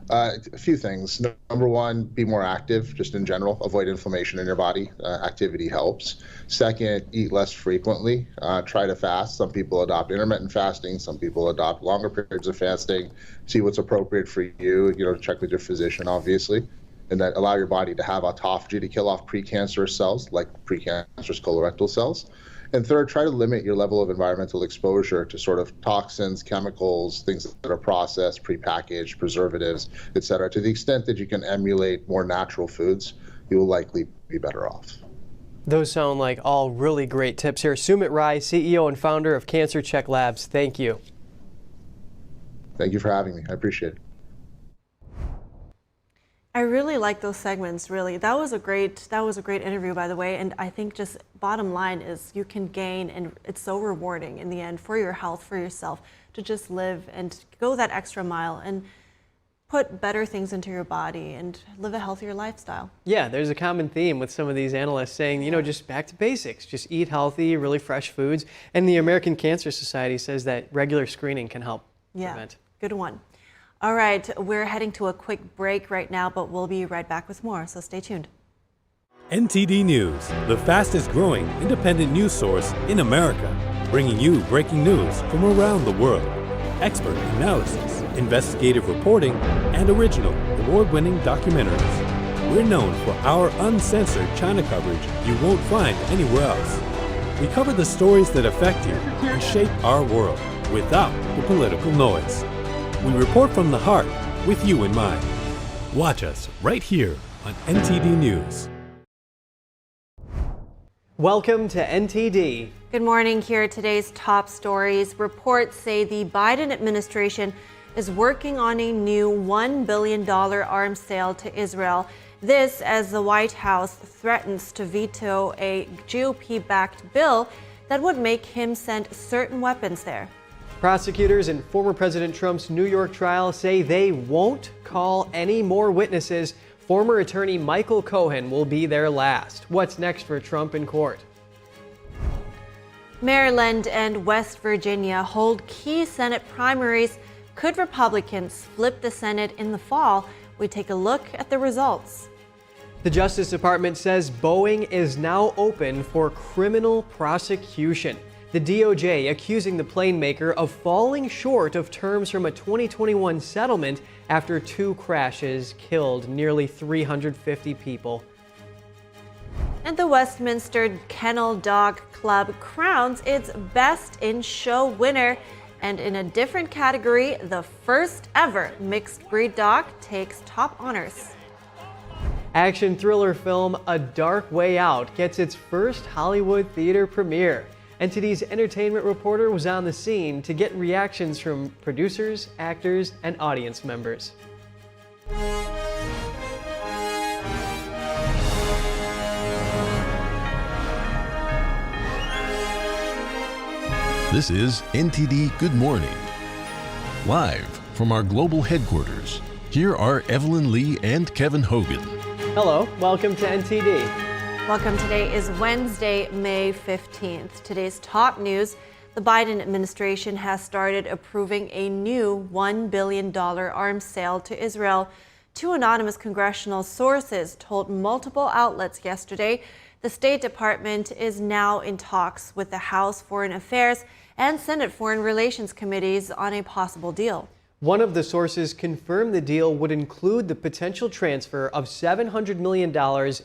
A few things. Number one, be more active, just in general. Avoid inflammation in your body. Activity helps. Second, eat less frequently. Try to fast. Some people adopt intermittent fasting. Some people adopt longer periods of fasting. See what's appropriate for you. Check with your physician, obviously. And that allow your body to have autophagy to kill off precancerous cells, like precancerous colorectal cells. And third, try to limit your level of environmental exposure to sort of toxins, chemicals, things that are processed, prepackaged, preservatives, et cetera. To the extent that you can emulate more natural foods, you will likely be better off. Those sound like all really great tips here. Sumit Rai, CEO and founder of Cancer Check Labs, thank you. Thank you for having me. I appreciate it. I really like those segments, really. That was a great interview, by the way, and I think just bottom line is you can gain, and it's so rewarding in the end for your health, for yourself, to just live and go that extra mile and put better things into your body and live a healthier lifestyle. Yeah, there's a common theme with some of these analysts saying, just back to basics, just eat healthy, really fresh foods. And the American Cancer Society says that regular screening can help prevent. Good one. All right, we're heading to a quick break right now, but we'll be right back with more, so stay tuned. NTD News, the fastest growing independent news source in America, bringing you breaking news from around the world. Expert analysis, investigative reporting, and original award-winning documentaries. We're known for our uncensored China coverage you won't find anywhere else. We cover the stories that affect you and shape our world without the political noise. We report from the heart with you in mind. Watch us right here on NTD News. Welcome to NTD. Good morning. Here are today's top stories. Reports say the Biden administration is working on a new $1 billion arms sale to Israel. This as the White House threatens to veto a GOP-backed bill that would make him send certain weapons there. Prosecutors in former President Trump's New York trial say they won't call any more witnesses. Former attorney Michael Cohen will be their last. What's next for Trump in court? Maryland and West Virginia hold key Senate primaries. Could Republicans flip the Senate in the fall? We take a look at the results. The Justice Department says Boeing is now open for criminal prosecution. The DOJ accusing the plane maker of falling short of terms from a 2021 settlement after 2 crashes killed nearly 350 people. And the Westminster Kennel Dog Club crowns its Best in Show winner. And in a different category, the first ever mixed breed dog takes top honors. Action thriller film A Dark Way Out gets its first Hollywood theater premiere. NTD's entertainment reporter was on the scene to get reactions from producers, actors, and audience members. This is NTD Good Morning. Live from our global headquarters, here are Evelyn Lee and Kevin Hogan. Hello, welcome to NTD. Welcome. Today is Wednesday, May 15th. Today's top news, the Biden administration has started approving a new $1 billion arms sale to Israel. 2 anonymous congressional sources told multiple outlets yesterday the State Department is now in talks with the House Foreign Affairs and Senate Foreign Relations Committees on a possible deal. One of the sources confirmed the deal would include the potential transfer of $700 million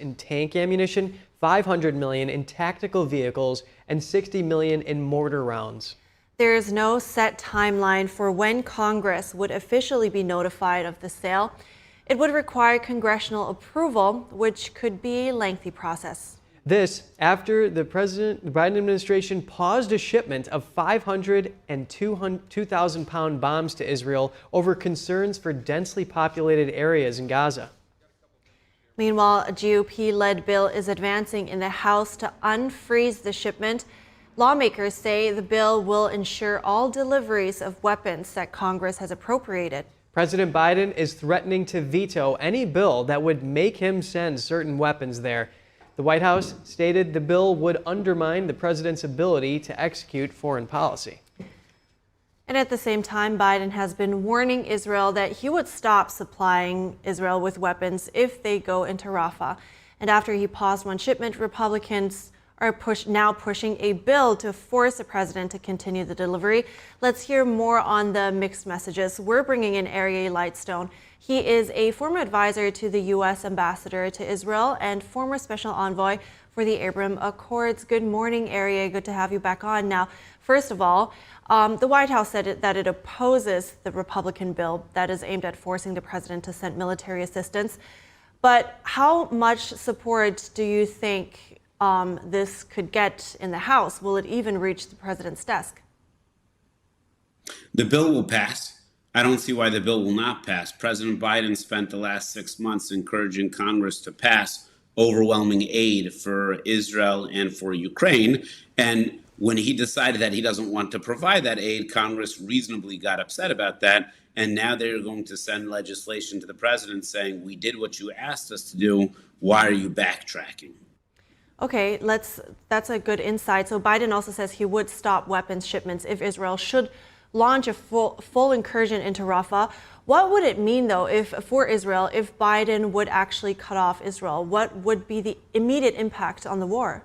in tank ammunition, $500 million in tactical vehicles, and $60 million in mortar rounds. There is no set timeline for when Congress would officially be notified of the sale. It would require congressional approval, which could be a lengthy process. This after the Biden administration paused a shipment of 500 and 2,000-pound bombs to Israel over concerns for densely populated areas in Gaza. Meanwhile, a GOP-led bill is advancing in the House to unfreeze the shipment. Lawmakers say the bill will ensure all deliveries of weapons that Congress has appropriated. President Biden is threatening to veto any bill that would make him send certain weapons there. The White House stated the bill would undermine the president's ability to execute foreign policy. And at the same time, Biden has been warning Israel that he would stop supplying Israel with weapons if they go into Rafah. And after he paused one shipment, Republicans are now pushing a bill to force the president to continue the delivery. Let's hear more on the mixed messages. We're bringing in Aryeh Lightstone. He is a former advisor to the U.S. ambassador to Israel and former special envoy for the Abraham Accords. Good morning, Aryeh. Good to have you back on. Now, first of all, the White House said that it opposes the Republican bill that is aimed at forcing the president to send military assistance. But how much support do you think this could get in the House? Will it even reach the president's desk? The bill will pass. I don't see why the bill will not pass. President Biden spent the last 6 months encouraging Congress to pass overwhelming aid for Israel and for Ukraine. And when he decided that he doesn't want to provide that aid, Congress reasonably got upset about that. And now they're going to send legislation to the president saying, we did what you asked us to do. Why are you backtracking? Okay, that's a good insight. So Biden also says he would stop weapons shipments if Israel should launch a full incursion into Rafah. What would it mean, though, for Israel, if Biden would actually cut off Israel? What would be the immediate impact on the war?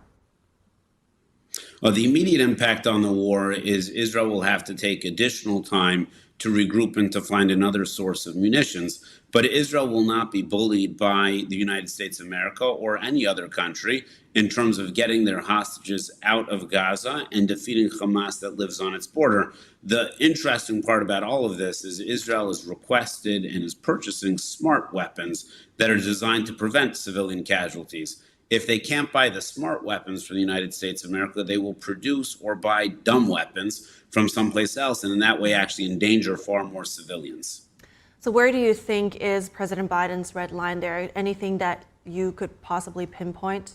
Well, the immediate impact on the war is Israel will have to take additional time to regroup and to find another source of munitions. But Israel will not be bullied by the United States of America or any other country in terms of getting their hostages out of Gaza and defeating Hamas that lives on its border. The interesting part about all of this is Israel has requested and is purchasing smart weapons that are designed to prevent civilian casualties. If they can't buy the smart weapons from the United States of America, they will produce or buy dumb weapons from someplace else, and in that way actually endanger far more civilians. So where do you think is President Biden's red line there? Anything that you could possibly pinpoint?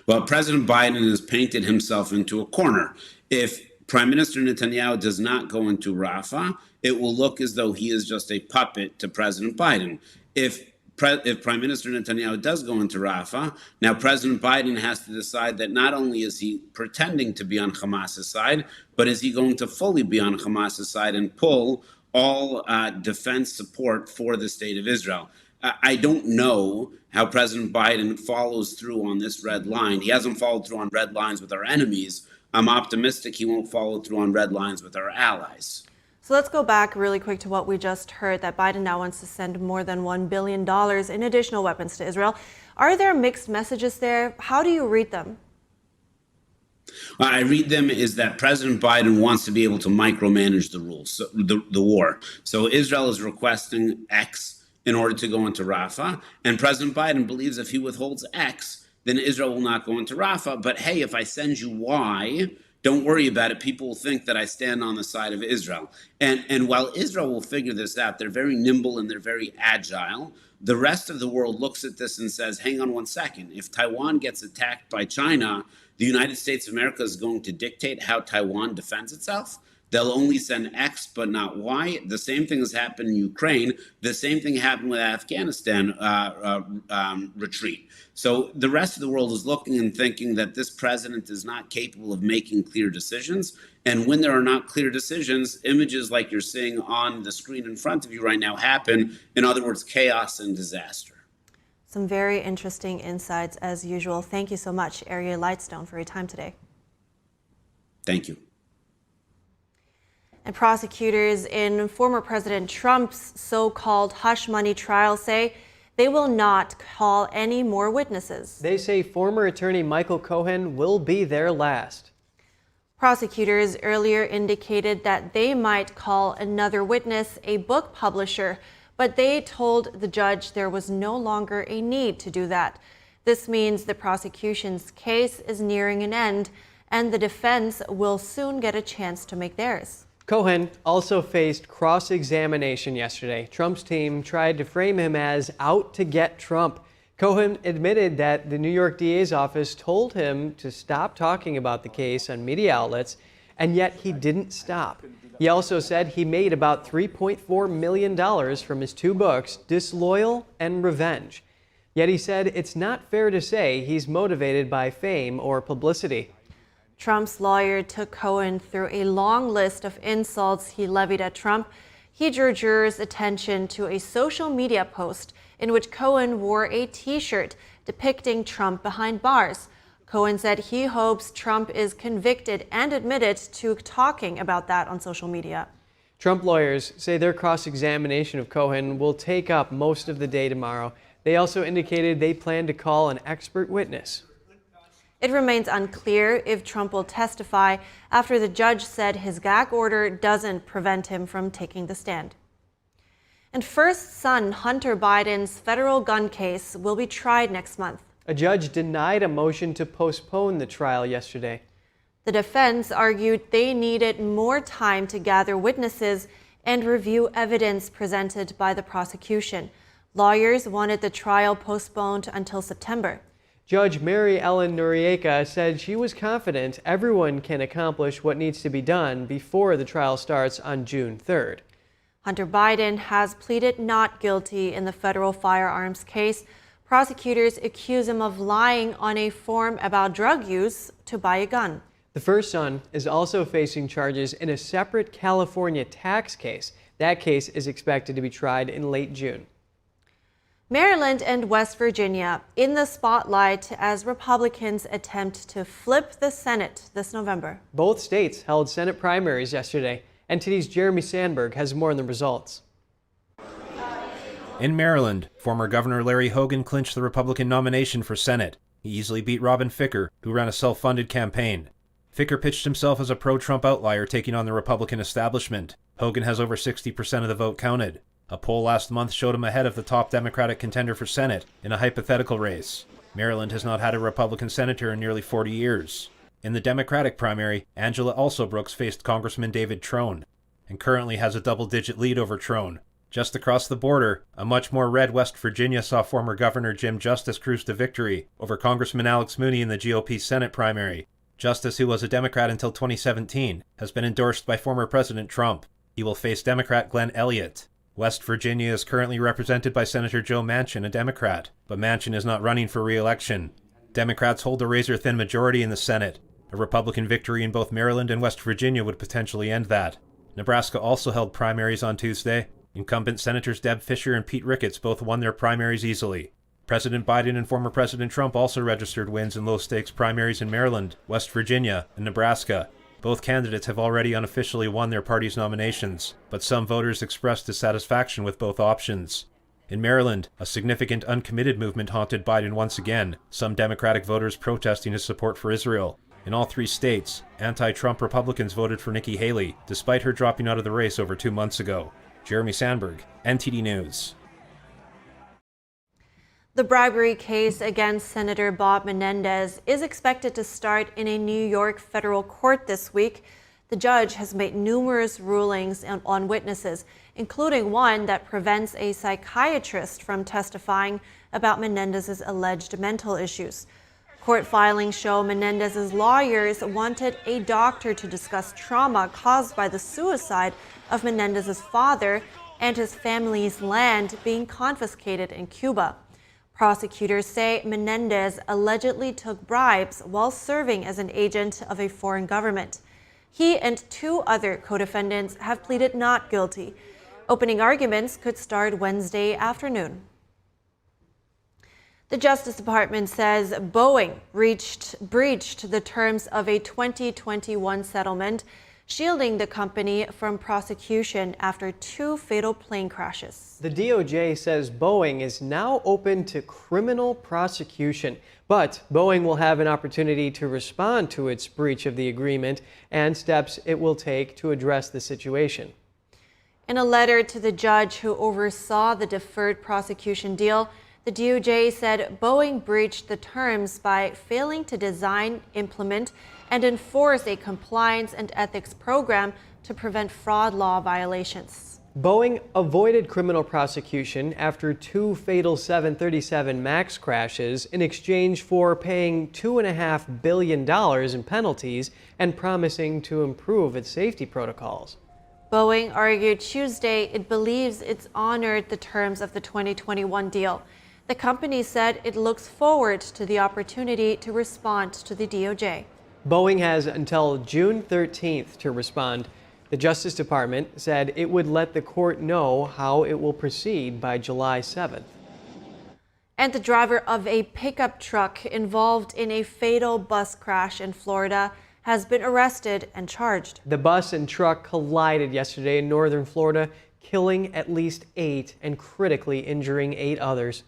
Well, President Biden has painted himself into a corner. If Prime Minister Netanyahu does not go into Rafah, it will look as though he is just a puppet to President Biden. If Prime Minister Netanyahu does go into Rafah, now President Biden has to decide that not only is he pretending to be on Hamas's side, but is he going to fully be on Hamas's side and pull all defense support for the state of Israel. I don't know how President Biden follows through on this red line. He hasn't followed through on red lines with our enemies. I'm optimistic he won't follow through on red lines with our allies. So let's go back really quick to what we just heard, that Biden now wants to send more than $1 billion in additional weapons to Israel. Are there mixed messages there? How do you read them? I read them is that President Biden wants to be able to micromanage the rules, so the war. So Israel is requesting X in order to go into Rafah, and President Biden believes if he withholds X, then Israel will not go into Rafah. But hey, if I send you Y, don't worry about it. People will think that I stand on the side of Israel. And while Israel will figure this out, they're very nimble and they're very agile. The rest of the world looks at this and says, hang on one second. If Taiwan gets attacked by China, the United States of America is going to dictate how Taiwan defends itself. They'll only send X, but not Y. The same thing has happened in Ukraine. The same thing happened with Afghanistan retreat. So the rest of the world is looking and thinking that this president is not capable of making clear decisions. And when there are not clear decisions, images like you're seeing on the screen in front of you right now happen. In other words, chaos and disaster. Some very interesting insights as usual. Thank you so much, Ariel Lightstone, for your time today. Thank you. And prosecutors in former President Trump's so-called hush money trial say they will not call any more witnesses. They say former attorney Michael Cohen will be their last. Prosecutors earlier indicated that they might call another witness, a book publisher, but they told the judge there was no longer a need to do that. This means the prosecution's case is nearing an end, and the defense will soon get a chance to make theirs. Cohen also faced cross-examination yesterday. Trump's team tried to frame him as out to get Trump. Cohen admitted that the New York DA's office told him to stop talking about the case on media outlets, and yet he didn't stop. He also said he made about $3.4 million from his two books, Disloyal and Revenge. Yet he said it's not fair to say he's motivated by fame or publicity. Trump's lawyer took Cohen through a long list of insults he levied at Trump. He drew jurors' attention to a social media post in which Cohen wore a T-shirt depicting Trump behind bars. Cohen said he hopes Trump is convicted and admitted to talking about that on social media. Trump lawyers say their cross-examination of Cohen will take up most of the day tomorrow. They also indicated they plan to call an expert witness. It remains unclear if Trump will testify after the judge said his gag order doesn't prevent him from taking the stand. And first son Hunter Biden's federal gun case will be tried next month. A judge denied a motion to postpone the trial yesterday. The defense argued they needed more time to gather witnesses and review evidence presented by the prosecution. Lawyers wanted the trial postponed until September. Judge Mary Ellen Noriega said she was confident everyone can accomplish what needs to be done before the trial starts on June 3rd. Hunter Biden has pleaded not guilty in the federal firearms case. Prosecutors accuse him of lying on a form about drug use to buy a gun. The first son is also facing charges in a separate California tax case. That case is expected to be tried in late June. Maryland and West Virginia in the spotlight as Republicans attempt to flip the Senate this November. Both states held Senate primaries yesterday. NTD's Jeremy Sandberg has more on the results. In Maryland, former Governor Larry Hogan clinched the Republican nomination for Senate. He easily beat Robin Ficker, who ran a self-funded campaign. Ficker pitched himself as a pro-Trump outlier taking on the Republican establishment. Hogan has over 60% of the vote counted. A poll last month showed him ahead of the top Democratic contender for Senate in a hypothetical race. Maryland has not had a Republican senator in nearly 40 years. In the Democratic primary, Angela Alsobrooks faced Congressman David Trone, and currently has a double-digit lead over Trone. Just across the border, a much more red West Virginia saw former Governor Jim Justice cruise to victory over Congressman Alex Mooney in the GOP Senate primary. Justice, who was a Democrat until 2017, has been endorsed by former President Trump. He will face Democrat Glenn Elliott. West Virginia is currently represented by Senator Joe Manchin, a Democrat, but Manchin is not running for re-election. Democrats hold a razor-thin majority in the Senate. A Republican victory in both Maryland and West Virginia would potentially end that. Nebraska also held primaries on Tuesday. Incumbent Senators Deb Fischer and Pete Ricketts both won their primaries easily. President Biden and former President Trump also registered wins in low-stakes primaries in Maryland, West Virginia, and Nebraska. Both candidates have already unofficially won their party's nominations, but some voters expressed dissatisfaction with both options. In Maryland, a significant uncommitted movement haunted Biden once again, some Democratic voters protesting his support for Israel. In all three states, anti-Trump Republicans voted for Nikki Haley, despite her dropping out of the race over 2 months ago. Jeremy Sandberg, NTD News. The bribery case against Senator Bob Menendez is expected to start in a New York federal court this week. The judge has made numerous rulings on witnesses, including one that prevents a psychiatrist from testifying about Menendez's alleged mental issues. Court filings show Menendez's lawyers wanted a doctor to discuss trauma caused by the suicide of Menendez's father and his family's land being confiscated in Cuba. Prosecutors say Menendez allegedly took bribes while serving as an agent of a foreign government. He and 2 other co-defendants have pleaded not guilty. Opening arguments could start Wednesday afternoon. The Justice Department says Boeing breached the terms of a 2021 settlement, shielding the company from prosecution after 2 fatal plane crashes. The DOJ says Boeing is now open to criminal prosecution, but Boeing will have an opportunity to respond to its breach of the agreement and steps it will take to address the situation. In a letter to the judge who oversaw the deferred prosecution deal, the DOJ said Boeing breached the terms by failing to design, implement, and enforce a compliance and ethics program to prevent fraud law violations. Boeing avoided criminal prosecution after 2 fatal 737 MAX crashes in exchange for paying $2.5 billion in penalties and promising to improve its safety protocols. Boeing argued Tuesday it believes it's honored the terms of the 2021 deal. The company said it looks forward to the opportunity to respond to the DOJ. Boeing has until June 13th to respond. The Justice Department said it would let the court know how it will proceed by July 7th. And the driver of a pickup truck involved in a fatal bus crash in Florida has been arrested and charged. The bus and truck collided yesterday in northern Florida, killing at least 8 and critically injuring 8 others.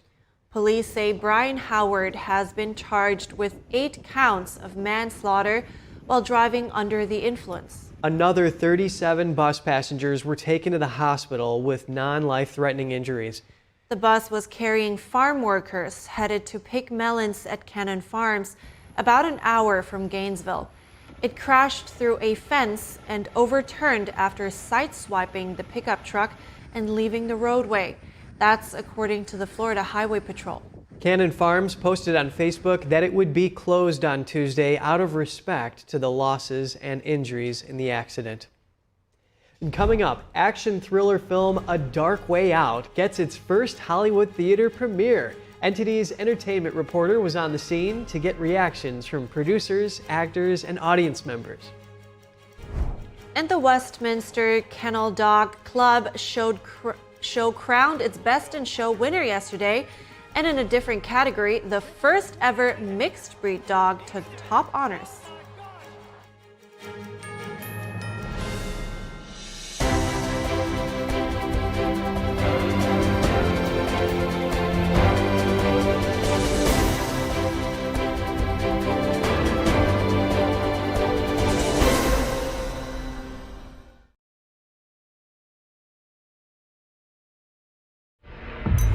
Police say Brian Howard has been charged with 8 counts of manslaughter while driving under the influence. Another 37 bus passengers were taken to the hospital with non-life-threatening injuries. The bus was carrying farm workers headed to pick melons at Kennel Farms, about an hour from Gainesville. It crashed through a fence and overturned after sideswiping the pickup truck and leaving the roadway. That's according to the Florida Highway Patrol. Kennel Farms posted on Facebook that it would be closed on Tuesday out of respect to the losses and injuries in the accident. And coming up, action thriller film A Dark Way Out gets its first Hollywood theater premiere. NTD's entertainment reporter was on the scene to get reactions from producers, actors, and audience members. And the Westminster Kennel Dog Club show crowned its Best in Show winner yesterday. And in a different category, the first ever mixed breed dog took top honors.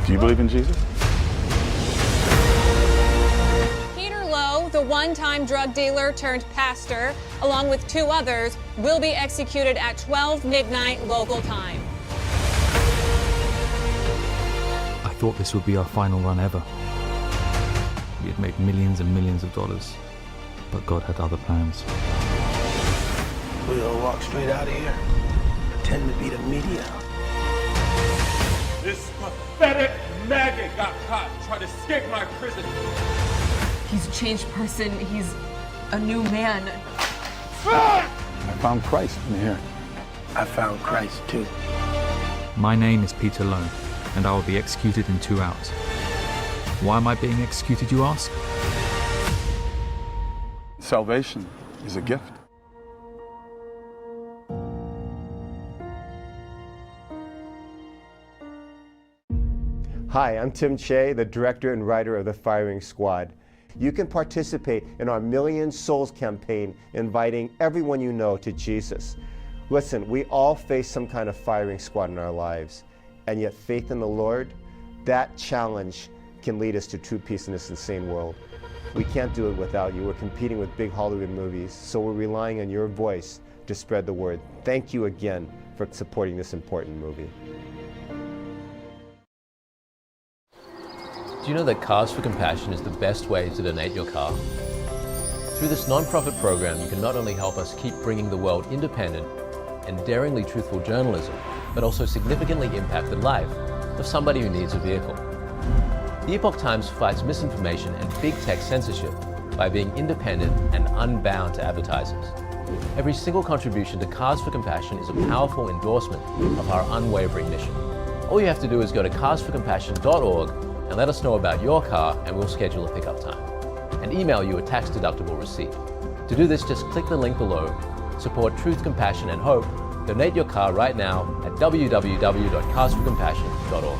Do you believe in Jesus? The one-time drug dealer turned pastor, along with 2 others, will be executed at 12 midnight local time. I thought this would be our final run ever. We had made millions and millions of dollars, but God had other plans. We'll walk straight out of here, pretend to be the media. This pathetic maggot got caught trying to escape my prison. He's a changed person. He's a new man. I found Christ in here. I found Christ too. My name is Peter Lowe, and I will be executed in 2 hours. Why am I being executed, you ask? Salvation is a gift. Hi, I'm Tim Che, the director and writer of The Firing Squad. You can participate in our Million Souls campaign, inviting everyone you know to Jesus. Listen, we all face some kind of firing squad in our lives, and yet faith in the Lord, that challenge can lead us to true peace in this insane world. We can't do it without you. We're competing with big Hollywood movies, so we're relying on your voice to spread the word. Thank you again for supporting this important movie. Do you know that Cars for Compassion is the best way to donate your car? Through this non-profit program, you can not only help us keep bringing the world independent and daringly truthful journalism, but also significantly impact the life of somebody who needs a vehicle. The Epoch Times fights misinformation and big tech censorship by being independent and unbound to advertisers. Every single contribution to Cars for Compassion is a powerful endorsement of our unwavering mission. All you have to do is go to carsforcompassion.org and let us know about your car, and we'll schedule a pickup time and email you a tax-deductible receipt. To do this, just click the link below, support truth, compassion, and hope. Donate your car right now at www.carsforcompassion.org.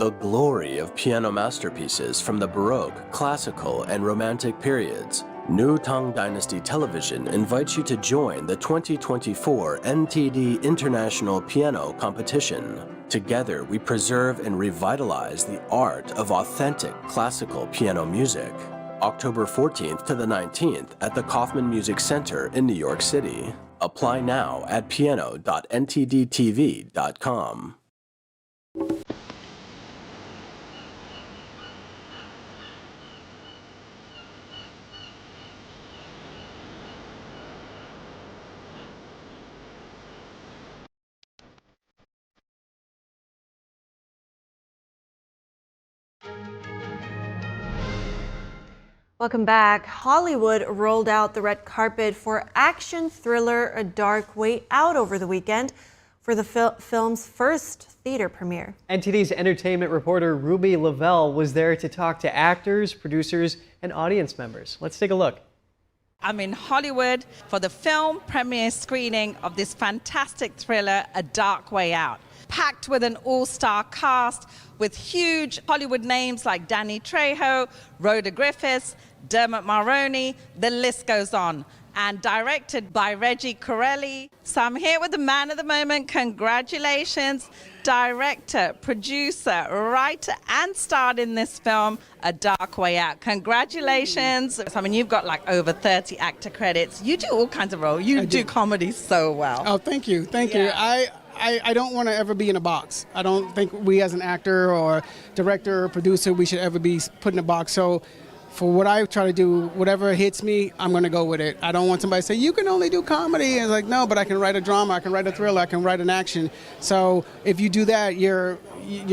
The glory of piano masterpieces from the Baroque, Classical, and Romantic periods. New Tang Dynasty Television invites you to join the 2024 NTD International Piano Competition. Together, we preserve and revitalize the art of authentic classical piano music. October 14th to the 19th at the Kaufman Music Center in New York City. Apply now at piano.ntdtv.com. Welcome back. Hollywood rolled out the red carpet for action thriller A Dark Way Out over the weekend for the film's first theater premiere. NTD's entertainment reporter Ruby Lavelle was there to talk to actors, producers, and audience members. Let's take a look. I'm in Hollywood for the film premiere screening of this fantastic thriller, A Dark Way Out. Packed with an all-star cast with huge Hollywood names like Danny Trejo, Rhoda Griffiths, Dermot Mulroney, the list goes on. And directed by Reggie Corelli. So I'm here with the man of the moment. Congratulations, director, producer, writer, and starred in this film, A Dark Way Out. Congratulations. I mean, you've got like over 30 actor credits. You do all kinds of roles. You do comedy so well. Oh, thank you. Thank you. I don't want to ever be in a box. I don't think we as an actor or director or producer, we should ever be put in a box. So for what I try to do, whatever hits me, I'm going to go with it. I don't want somebody to say, you can only do comedy. And it's like, no, but I can write a drama, I can write a thriller, I can write an action. So if you do that, your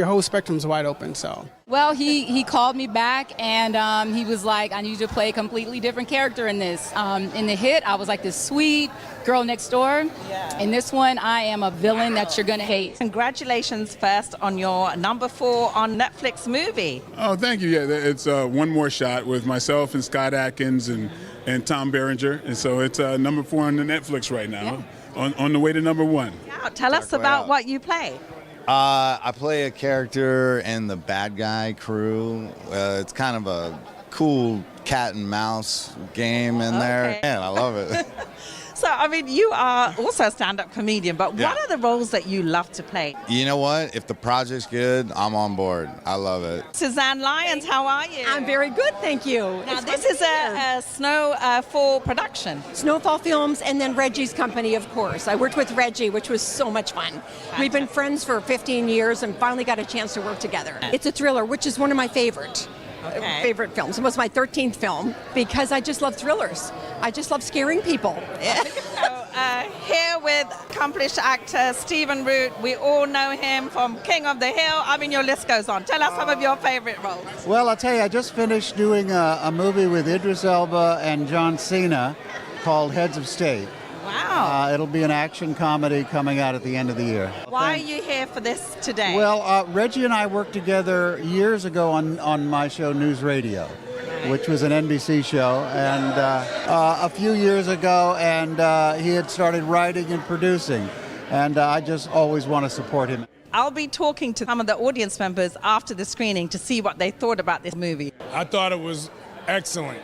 whole spectrum's wide open. So. Well, he called me back and he was like, I need you to play a completely different character in this. In The Hit, I was like this sweet girl next door. Yeah. In this one, I am a villain that you're going to hate. Congratulations first on your number 4 on Netflix movie. Oh, thank you. Yeah, it's One More Shot with myself and Scott Adkins and Tom Berenger. And so it's number 4 on the Netflix right now, on the way to number 1. Yeah, tell us about what you play. I play a character in the bad guy crew. It's kind of a cool cat and mouse game in there. Man, I love it. So, I mean, you are also a stand-up comedian, but what are the roles that you love to play? You know what? If the project's good, I'm on board. I love it. Suzanne Lyons, how are you? I'm very good, thank you. Now, this is a Snowfall production. Snowfall Films and then Reggie's company, of course. I worked with Reggie, which was so much fun. Fantastic. We've been friends for 15 years and finally got a chance to work together. It's a thriller, which is one of my favorite films. It was my 13th film because I just love thrillers. I just love scaring people. Yeah. So, here with accomplished actor Stephen Root. We all know him from King of the Hill. I mean, your list goes on. Tell us some of your favorite roles. Well, I'll tell you, I just finished doing a movie with Idris Elba and John Cena called Heads of State. Wow. It'll be an action comedy coming out at the end of the year. Why are you here for this today? Well, Reggie and I worked together years ago on my show News Radio, which was an NBC show, and a few years ago, and he had started writing and producing, and I just always want to support him. I'll be talking to some of the audience members after the screening to see what they thought about this movie. I thought it was excellent.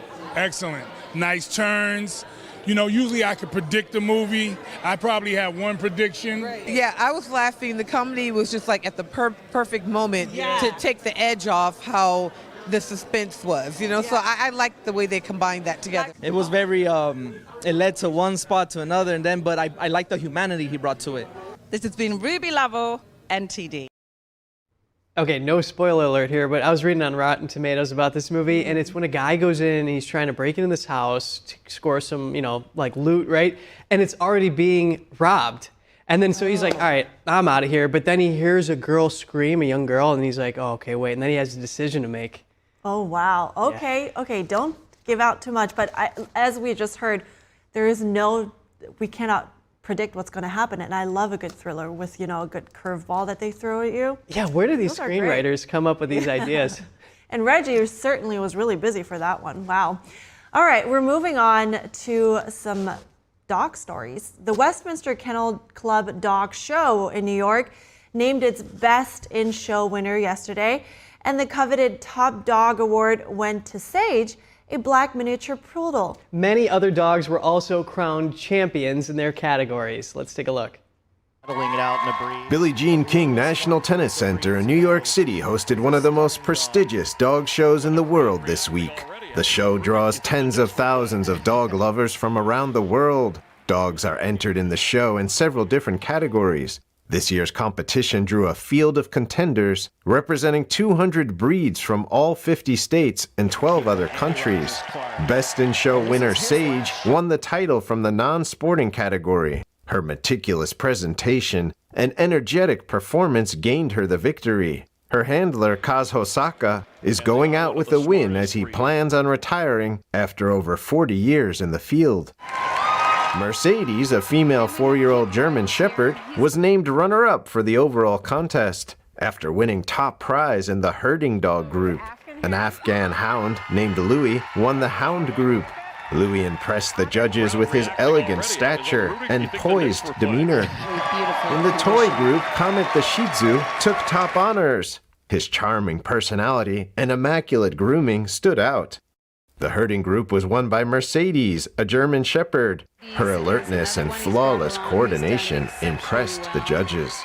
Nice turns. You know, usually I could predict the movie. I probably had one prediction. Right. Yeah, I was laughing. The comedy was just like at the perfect moment to take the edge off how the suspense was, you know? Yeah. So I liked the way they combined that together. It was very, it led to one spot to another, and then, but I liked the humanity he brought to it. This has been Ruby Lovell, NTD. Okay, no spoiler alert here, but I was reading on Rotten Tomatoes about this movie, and it's when a guy goes in and he's trying to break into this house to score some, like loot, right? And it's already being robbed. And then so he's like, all right, I'm out of here. But then he hears a girl scream, a young girl, and he's like, oh, okay, wait. And then he has a decision to make. Oh, wow. Okay, don't give out too much. But as we just heard, we cannot predict what's going to happen, and I love a good thriller with a good curveball that they throw at you. Yeah, where do these screenwriters come up with these ideas? And Reggie certainly was really busy for that one. Wow. All right, we're moving on to some dog stories. The Westminster Kennel Club Dog Show in New York named its Best in Show winner yesterday, and the coveted Top Dog Award went to Sage, a black miniature poodle. Many other dogs were also crowned champions in their categories. Let's take a look. Billie Jean King National Tennis Center in New York City hosted one of the most prestigious dog shows in the world this week. The show draws tens of thousands of dog lovers from around the world. Dogs are entered in the show in several different categories. This year's competition drew a field of contenders representing 200 breeds from all 50 states and 12 other countries. Best in Show winner Sage won the title from the non-sporting category. Her meticulous presentation and energetic performance gained her the victory. Her handler, Kaz Hosaka, is going out with a win as he plans on retiring after over 40 years in the field. Mercedes, a female 4-year-old German Shepherd, was named runner-up for the overall contest after winning top prize in the herding dog group. An Afghan hound named Louis won the hound group. Louis impressed the judges with his elegant stature and poised demeanor. In the toy group, Comet the Shih Tzu took top honors. His charming personality and immaculate grooming stood out. The herding group was won by Mercedes, a German Shepherd. Her alertness and flawless coordination impressed the judges.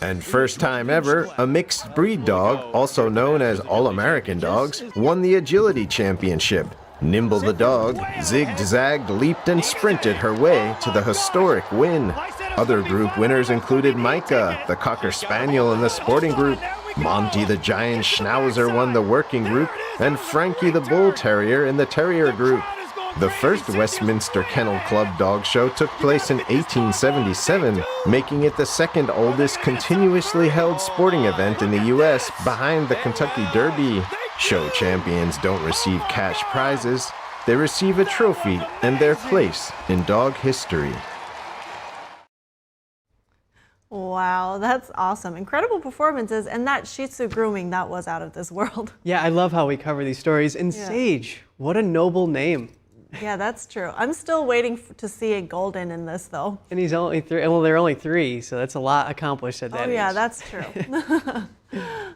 And first time ever, a mixed breed dog, also known as All-American Dogs, won the Agility Championship. Nimble the dog zigged, zagged, leaped, and sprinted her way to the historic win. Other group winners included Micah, the Cocker Spaniel in the sporting group. Monty the Giant Schnauzer won the working group, and Frankie the Bull Terrier in the Terrier group. The first Westminster Kennel Club dog show took place in 1877, making it the second oldest continuously held sporting event in the U.S. behind the Kentucky Derby. Show champions don't receive cash prizes, they receive a trophy and their place in dog history. Wow, that's awesome. Incredible performances, and that Shih Tzu grooming, that was out of this world. Yeah, I love how we cover these stories. And Sage, what a noble name. Yeah, that's true. I'm still waiting to see a golden in this, though. And he's only 3. Well, they're only 3, so that's a lot accomplished at that age. Yeah, that's true.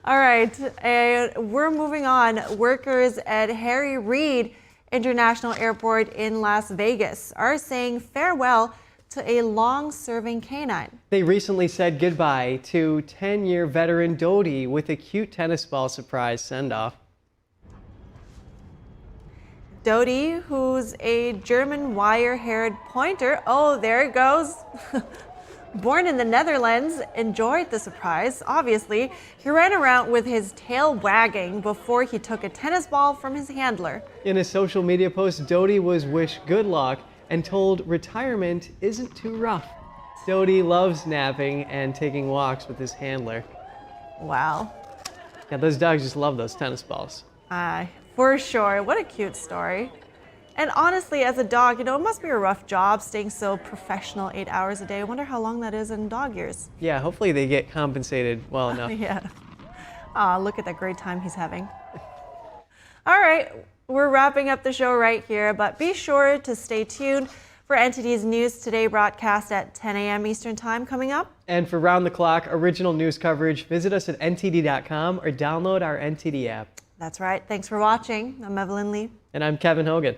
All right, and we're moving on. Workers at Harry Reid International Airport in Las Vegas are saying farewell to a long-serving canine. They recently said goodbye to 10-year veteran Dodie with a cute tennis ball surprise send-off. Dodie, who's a German wire-haired pointer, oh, there it goes. Born in the Netherlands, enjoyed the surprise, obviously. He ran around with his tail wagging before he took a tennis ball from his handler. In a social media post, Dodie was wished good luck and told retirement isn't too rough. Dodie loves napping and taking walks with his handler. Wow. Yeah, those dogs just love those tennis balls. For sure. What a cute story. And honestly, as a dog, it must be a rough job staying so professional 8 hours a day. I wonder how long that is in dog years. Yeah, hopefully they get compensated well enough. Yeah. Look at that great time he's having. All right, we're wrapping up the show right here, but be sure to stay tuned for NTD's News Today broadcast at 10 a.m. Eastern Time coming up. And for round-the-clock original news coverage, visit us at ntd.com or download our NTD app. That's right. Thanks for watching. I'm Evelyn Lee. And I'm Kevin Hogan.